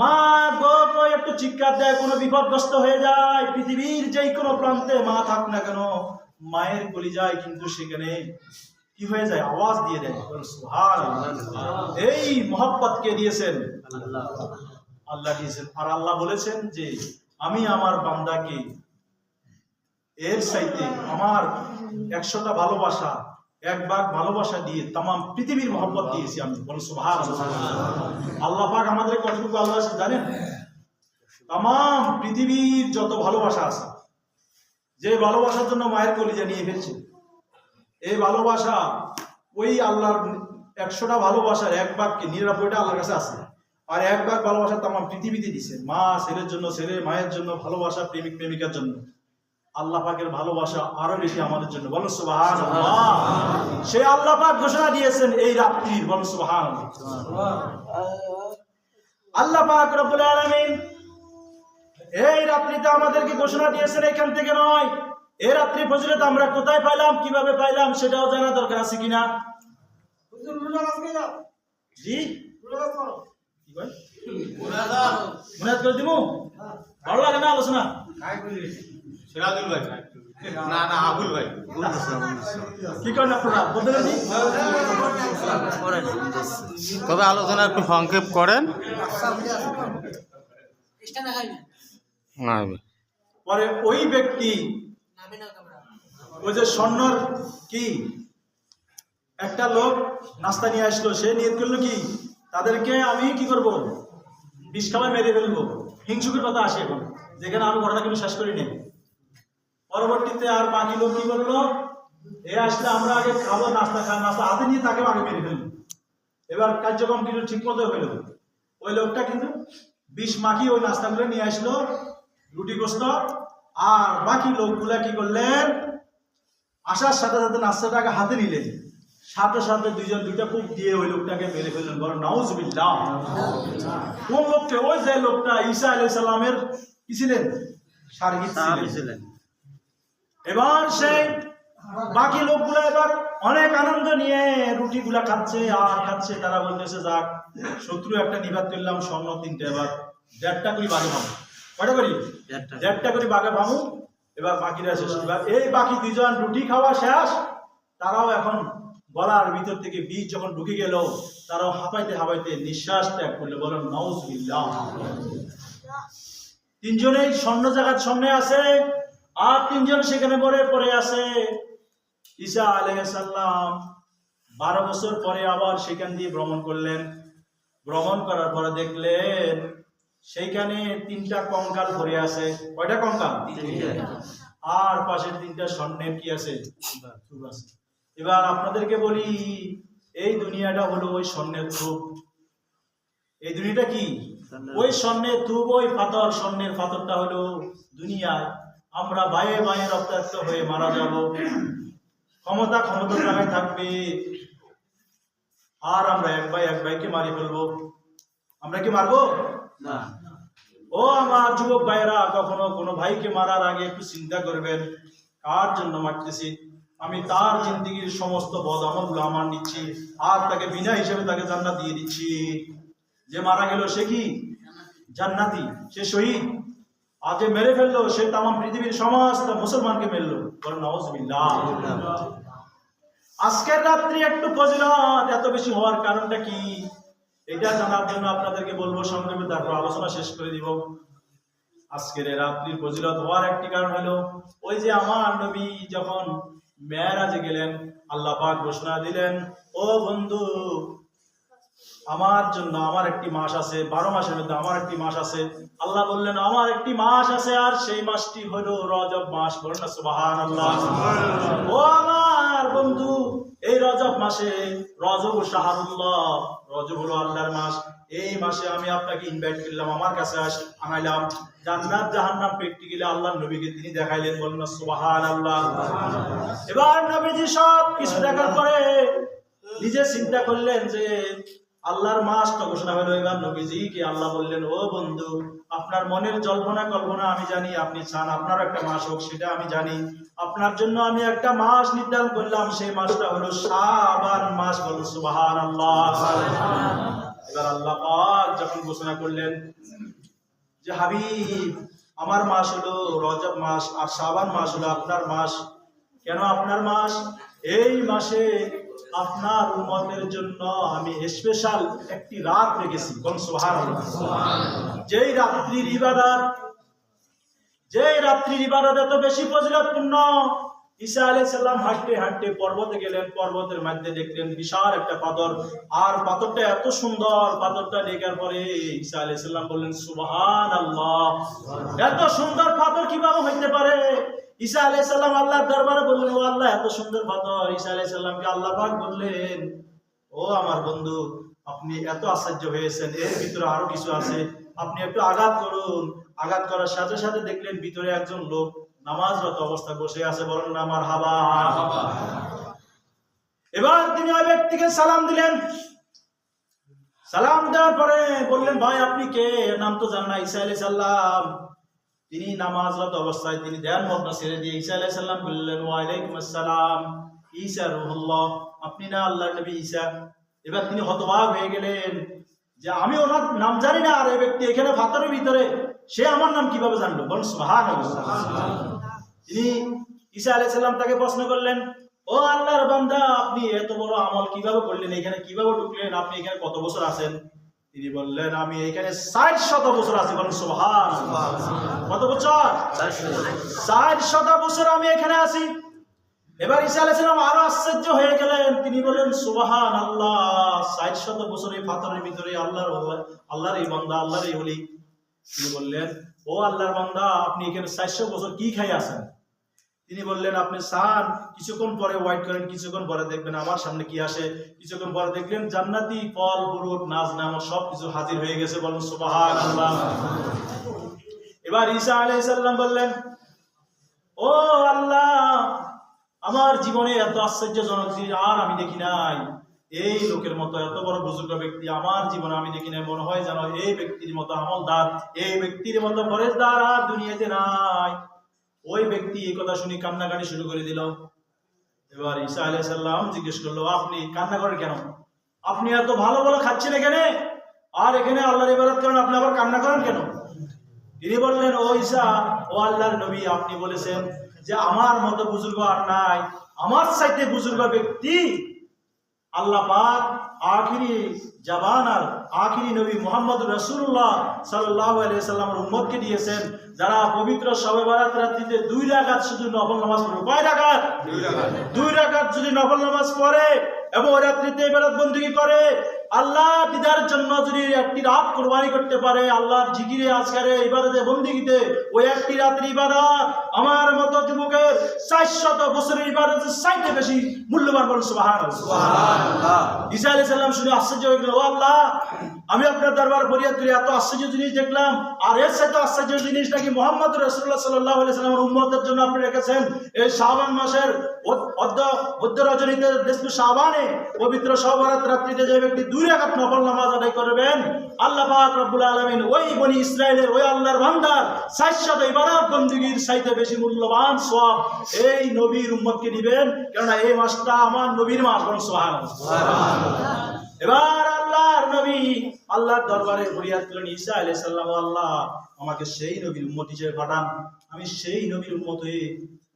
মা গো একটু চিৎকার দেয়, কোনো বিপদগ্রস্ত হয়ে যায়, পৃথিবীর যেই কোনো প্রান্তে মা থাক না কেন, মায়ের কলিজায় কিন্তু সেখানে কি হয়ে যায়, আওয়াজ দিয়ে দেয়। সুবহানাল্লাহ। এই মহব্বত কে দিয়েছেন? আল্লাহ দিয়েছেন। আর আল্লাহ বলেছেন যে আমি আমার বান্দাকে এর চাইতে আমার 100টা ভালোবাসা, 1 ভাগ ভালোবাসা দিয়ে তামাম পৃথিবীর মহব্বত দিয়েছি আমি। বলুন সুবহানাল্লাহ। আল্লাহ পাক আমাদের কতটুকু ভালোবাসে জানেন? তামাম পৃথিবীর যত ভালোবাসা আছে, যে ভালোবাসার জন্য মায়ের কলিজা নিয়ে ফেলছে, এই ভালোবাসা ওই আল্লাহর 100টা ভালোবাসার 1 ভাগকে 99টা আল্লাহর কাছে আছে, আর 1 ভাগ ভালোবাসা তামাম পৃথিবীতে দিছে। মা ছেলের জন্য, ছেলে মায়ের জন্য ভালোবাসা, প্রেমিক প্রেমিকার জন্য। আল্লাহ পাকের ভালোবাসা আরো বেশি আমাদের জন্য। বলুন সুবহানাল্লাহ। সেই আল্লাহ পাক ঘোষণা দিয়েছেন এই রাত্রির। বলুন সুবহানাল্লাহ। আল্লাহ পাক রব্বুল আলামিন এই রাত্রিতে আমাদেরকে ঘোষণা দিয়েছেন এখান থেকে নয়। এই রাত্রি ফজিলত আমরা কোথায় পাইলাম, কিভাবে পাইলাম, সেটাও জানা দরকার আছে কিনা? জি কি কয় মনে করে দিমু? ভালো লাগে না আলোচনা? সিরাজুল ভাই না না আবুল ভাই কি করেন আপনারা বলতে নি? তবে আলোচনা একটু সংক্ষেপ করেন। পরে ওই ব্যক্তি ওই যে স্বর্ণর কি একটা লোক নাস্তা নিয়ে আসলো, সে নিয়ত করলো কি তাদেরকে আমি কি করব, বিষ খাবার মেরে ফেলবো। হিংসুকের কথা আসে এখন, যেখানে আমি ঘটনা কিন্তু শেষ করি নেই। পরবর্তীতে আর বাকি লোক কি করলো, এ আসলে আমরা আগে খাবো, নাস্তা হাতে নিয়ে তাকে আগে মেরে ফেলবো। এবার কার্যক্রম কিন্তু ঠিক মতো হইল। ওই লোকটা কিন্তু বিষ মাখি ওই নাস্তাগুলো নিয়ে আসলো, রুটি গোস্ত। আর বাকি লোকগুলা কি করলেন, আসার সাথে সাথে নাস্তাটাকে হাতে নিলেন, সাথে সাথে দুইজন দুইটা কূপ দিয়ে ওই লোকটাকে মেরে ফেললেন। বলো নাউজুবিল্লাহ। কোন লোককে? ওই যে লোকটা ঈসা আলাইহিস সালামের কি ছিলেন, সার্গিত ছিলেন। এবার সেই বাকি লোকগুলা এবার অনেক আনন্দ নিয়ে রুটিগুলা খাচ্ছে আর খাচ্ছে। তারা বলতেছে যাক শত্রু একটা নিবাদ করলাম, স্বর্ণ 3টা, এবার 1.5টা করে বাগে ভাবো। কয়টা করি? 1.5টা করে বাগে ভাবো। এবার বাকিরা শেষ। এবার এই বাকি 2জন রুটি খাওয়া শেষ, তারাও এখন গলার ভিতর থেকে বীজ যখন ঢুকে গেল, তারাও হাঁপাইতে হাঁপাইতে নিঃশ্বাস ত্যাগ করলে। বলো নাউজুবিল্লাহ। 3জনেই স্বর্ণ জায়গার সামনে আছে, আর 3জন সেখানে পড়ে আছে। ঈসা আলাইহিস সালাম 12 বছর পরে আবার সেখান দিয়ে ভ্রমণ করলেন। ভ্রমণ করার পরে দেখলেন সেইখানে 3টা কঙ্কাল পড়ে আছে। কয়টা কঙ্কাল? আর পাশে 3টা স্বর্ণের কি আছে? স্তূপ আছে। এবার আপনাদেরকে বলি, এই দুনিয়াটা হলো ওই স্বর্ণের স্তূপ। এই দুনিয়াটা কি? ওই স্বর্ণের স্তূপ, ওই পাথর, স্বর্ণের পাথরটা হলো দুনিয়ায়। আমরা বায়ে বায়ে রক্তাক্ত হয়ে মারা যাব, ক্ষমতা জায়গায় থাকবে, আর আমরা এক ভাইকে মারি ফেলবো। আমরা কি মারবো না? ও আমার যুবক ভাইরা, কখনো কোনো ভাইকে মারার আগে একটু চিন্তা করবেন, কার জন্য মারতেছি? আমি তার জিন্দেগির সমস্ত বদ আমলগুলো আমার নিচ্ছি, আর তাকে বিনা হিসেবে তাকে জান্নাত দিয়ে দিচ্ছি। যে মারা গেল সে কি জান্নাতি, সে শহীদ। আর যে মেরে ফেললো সে তামাম পৃথিবীর সমস্ত মুসলমানকে মেরলো। বলেন নাউজুবিল্লাহ। আজকের রাত্রি একটু ফজিলত এত বেশি হওয়ার কারণটা কি, এটা জানার জন্য আপনাদেরকে বলবো সংক্ষেপে, তারপর আলোচনা শেষ করে দিব। আজকের রাত্রির ফজিলত হওয়ার একটি কারণ হলো, ওই যে আমার নবী যখন মেরাজে গেলেন, আল্লাহ পাক ঘোষণা দিলেন, ও বন্ধু, আমার জন্য আমার একটি মাস আছে, 12 মাসের মধ্যে আমার একটি মাস আছে। আল্লাহ বললেন আমার একটি মাস আছে, আর সেই মাসটি হলো রজব মাস। বলেন না সুবহানাল্লাহ। ও আমার বন্ধু, এই রজব মাসে, রজব শাহরুল্লাহ, রজব হলো আল্লাহর মাস, এই মাসে আমি আপনাকে ইনভাইট করলাম, আমার কাছে আনাইলাম। জান্নাত জাহান্নাম প্র্যাকটিক্যালি আল্লাহর নবীকে তিনি দেখাইলেন। বলেন না সুবহানাল্লাহ। এবার নবীজি সব কিছু দেখার পরে নিজে চিন্তা করলেন যে আল্লাহর মাস তো ঘোষণা হলো। এবার নবীজিকে আল্লাহ বললেন, ও বন্ধু, আপনার মনের জল্পনা কল্পনা আমি জানি, আপনি চান আপনার একটা মাস হোক, সেটা আমি জানি। আপনার জন্য আমি একটা মাস নির্ধারণ করলাম, সেই মাসটা হলো শাবান মাস। বলুন সুবহানাল্লাহ। এবার আল্লাহ পাক যখন ঘোষণা করলেন যে হাবিব, আমার মাস হলো রজব মাস, আর শাবান মাস হলো আপনার মাস। কেন আপনার মাস? এই মাসে আপনার উম্মতের জন্য আমি স্পেশাল একটি রাত রেখেছি। কোন সুবহানাল্লাহ। যেই রাত্রির ইবাদত এত বেশি ফজিলতপূর্ণ। ঈসা আলাইহিস সালাম হাঁটতে হাঁটতে পর্বতে গেলেন, পর্বতের মধ্যে দেখলেন বিশাল একটা পাথর, আর পাথরটা এত সুন্দর। পাথরটা দেখার পরে ঈসা আলাইহিস সালাম বললেন সুবহানাল্লাহ, এত সুন্দর পাথর কিভাবে হইতে পারে? ঈসা আলাইহিস সালাম আল্লাহর দরবারে বললেন, ও আল্লাহ, এত সুন্দর পাথর। ঈসা আলাইহিস সালামকে আল্লাহ পাক বললেন, ও আমার বন্ধু, আপনি এত আশ্চর্য হয়েছেন, এর ভিতরে আরো কিছু আছে, আপনি একটু আঘাত করুন। আঘাত করার সাথে সাথে দেখলেন ভিতরে একজন লোক নামাজরত অবস্থায় বসে আছে। বলেন না মারহাবা। এবার তিনি ওই ব্যক্তিকে সালাম দিলেন। সালাম দেওয়ার পরে বললেন, ভাই আপনি কে? নাম তো জানা। ঈসা আলাইহিস সালাম তিনি নামাজরত অবস্থায় তিনি ধ্যান মগ্ন ছেড়ে দিয়ে ঈসা আলাইহিস সালাম বললেন, ওয়া আলাইকুম আসসালাম, ঈসা রুহুল্লাহ, আপনি না আল্লাহর নবী ঈসা? এবার তিনি হতবাক হয়ে গেলেন যে আমি ওনার নাম জানি না, আর এই ব্যক্তি এখানে পাথরের ভিতরে, সে আমার নাম কিভাবে জানলো? বলেন সুবহানাল্লাহ। তিনি ঈসা আলাইহিস সালাম তাকে প্রশ্ন করলেন, ও আল্লাহর বান্দা, আপনি এত বড় আমল কিভাবে করলেন? এখানে কিভাবে ঢুকলেন? আপনি এখানে কত বছর আছেন? তিনি বললেন, আমি এখানে 60 বছর আছি। বলেন সুবহানাল্লাহ। কত বছর? 60 বছর আমি এখানে আছি। এবার ঈসা আলাইহিস সালাম আরো আশ্চর্য হয়ে গেলেন। তিনি বলেন সুবহানাল্লাহ, 60 বছর এই পাথরের ভিতরে আল্লাহর এই বান্দা, আল্লাহর এই ওলি। তিনি বললেন, ও আল্লাহর বান্দা, আপনি এখানে 400 বছর কি খাই আছেন? তিনি বললেন, আপনি চান কিছুক্ষণ পরে ওয়েট করেন, কিছুক্ষণ পরে দেখবেন আমার সামনে কি আসে। কিছুক্ষণ পরে দেখলেন জান্নাতি ফল ফ্রুট নাজ নেয়ামত সবকিছু হাজির হয়ে গেছে। বলেন সুবহানাল্লাহ। এবার ঈসা আলাইহিস সালাম বললেন, ও আল্লাহ, আমার জীবনে এত আশ্চর্যজনক জিনিস আর আমি দেখি নাই। এই লোকের মতো এত বড় বুজুর্গ ব্যক্তি আমার জীবনে আমি দেখি নাই। মনে হয় যেন এই ব্যক্তির মতো আমলদার, এই ব্যক্তির মতো ফরেজদার আর দুনিয়াতে নাই। ওই ব্যক্তি এই কথা শুনে কান্নাকাটি শুরু করে দিল। এবার ঈসা আলাইহিস সালাম জিজ্ঞেস করলো, আপনি কান্না করেন কেন? আপনি এত ভালো ভালো খাচ্ছেন এখানে, আর এখানে আল্লাহর ইবাদত করেন, আপনি আবার কান্না করেন কেন? তিনি বললেন, ও ঈসা, ও আল্লাহর নবী, আপনি বলেছেন যে আমার মতো বুজুর্গ আর নাই, আমার চাইতে বুজুর্গ ব্যক্তি আল্লাহ পাক আখিরি জাবান আর আখিরি নবী মুহাম্মদ রাসূলুল্লাহ সাল্লাল্লাহু আলাইহি সাল্লামের উম্মতকে দিয়েছেন, যারা পবিত্র শবে বরাত রাত্রিতে 2 রাকাত শুধু নফল নামাজ পড়ে। কয় রাকাত? 2 রাকাত যদি নফল নামাজ পড়ে এবং ওই রাত্রিতে ইবাদত বندگی করে, আল্লাহ দিদার জন্য যদি একটি রাত কুরবানি করতে পারে, আল্লাহর জিকিরে আজকারে ইবাদতে বندگিতে ওই একটি রাতের ইবাদত আমার মতো যুবকের 400 বছরের ইবাদতের চাইতে বেশি মূল্যবান। বলেন সুবহানাল্লাহ। সুবহানাল্লাহ। ঈসা আলাইহিস সালাম শুনে আশ্চর্য হয়ে গেল, ও আল্লাহ, আমি আপনার দরবার ফরিয়াদ করি, এত আশ্চর্য জিনিস দেখলাম, আর এর সাথে আশ্চর্য জিনিস নাকি মুহাম্মদ রাসূলুল্লাহ সাল্লাল্লাহু আলাইহি সাল্লামের উম্মতের জন্য আপনি রেখেছেন এই শাবান মাসের মধ্য রজনীতে নিসফে শাবানে পবিত্র শবে বরাত রাত্রিতে যে ব্যক্তি 2 রাকাত নফল নামাজ আদায় করবেন, আল্লাহ পাক রব্বুল আলামিন ওই বনি ইসরাইলের ওই আল্লাহর বান্দার 400 ইবাদত বندگির চাইতে বেশি মূল্যবান সওয়াব এই নবীর উম্মতকে দিবেন, কারণ এই মাসটা আমার নবীর মাস। বলেন সুবহানাল্লাহ। সুবহানাল্লাহ। এবার আল্লাহর নবী আল্লাহর দরবারে ফরিয়াদ করলেন, ঈসা আলাইহিস সালাম, আল্লাহ আমাকে সেই নবীর উম্মত হিসেবে পাঠান, আমি সেই নবীর উম্মত হয়ে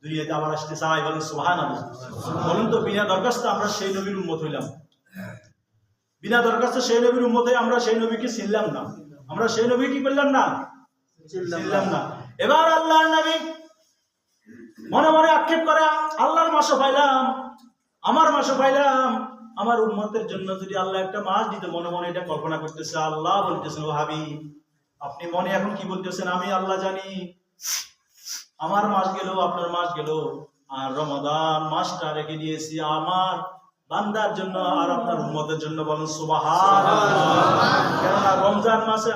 দুনিয়াতে আবার আসতে চাই। বলেন সুবহানাল্লাহ। বলুন তো, বিনা দরখাস্তে আমরা সেই নবীর উম্মত হইলাম, বিনা দরখাস্তে সেই নবীর উম্মত হয়ে আমরা সেই নবীকে চিনলাম না, আমরা সেই নবী কি করলাম না? চিনলাম না। এবার আল্লাহর নবী মনে মনে আক্ষেপ করে, আল্লাহর মাসও পাইলাম, আমার মাসও পাইলাম, আমার উম্মতের জন্য যদি আল্লাহ একটা মাস দিত, মনে মনে এটা কল্পনা করতেছে। আল্লাহ বলতেছেন, ও হাবিব, আপনি মনে এখন কি বলতেছেন আমি আল্লাহ জানি, আমার মাস গেল, আপনার মাস গেল, আর রমাদান মাসটা রেখে দিয়েছি আমার বান্দার জন্য আর আপনার উম্মতের জন্য। বলেন সুবহানাল্লাহ। কেননা রমজান মাসে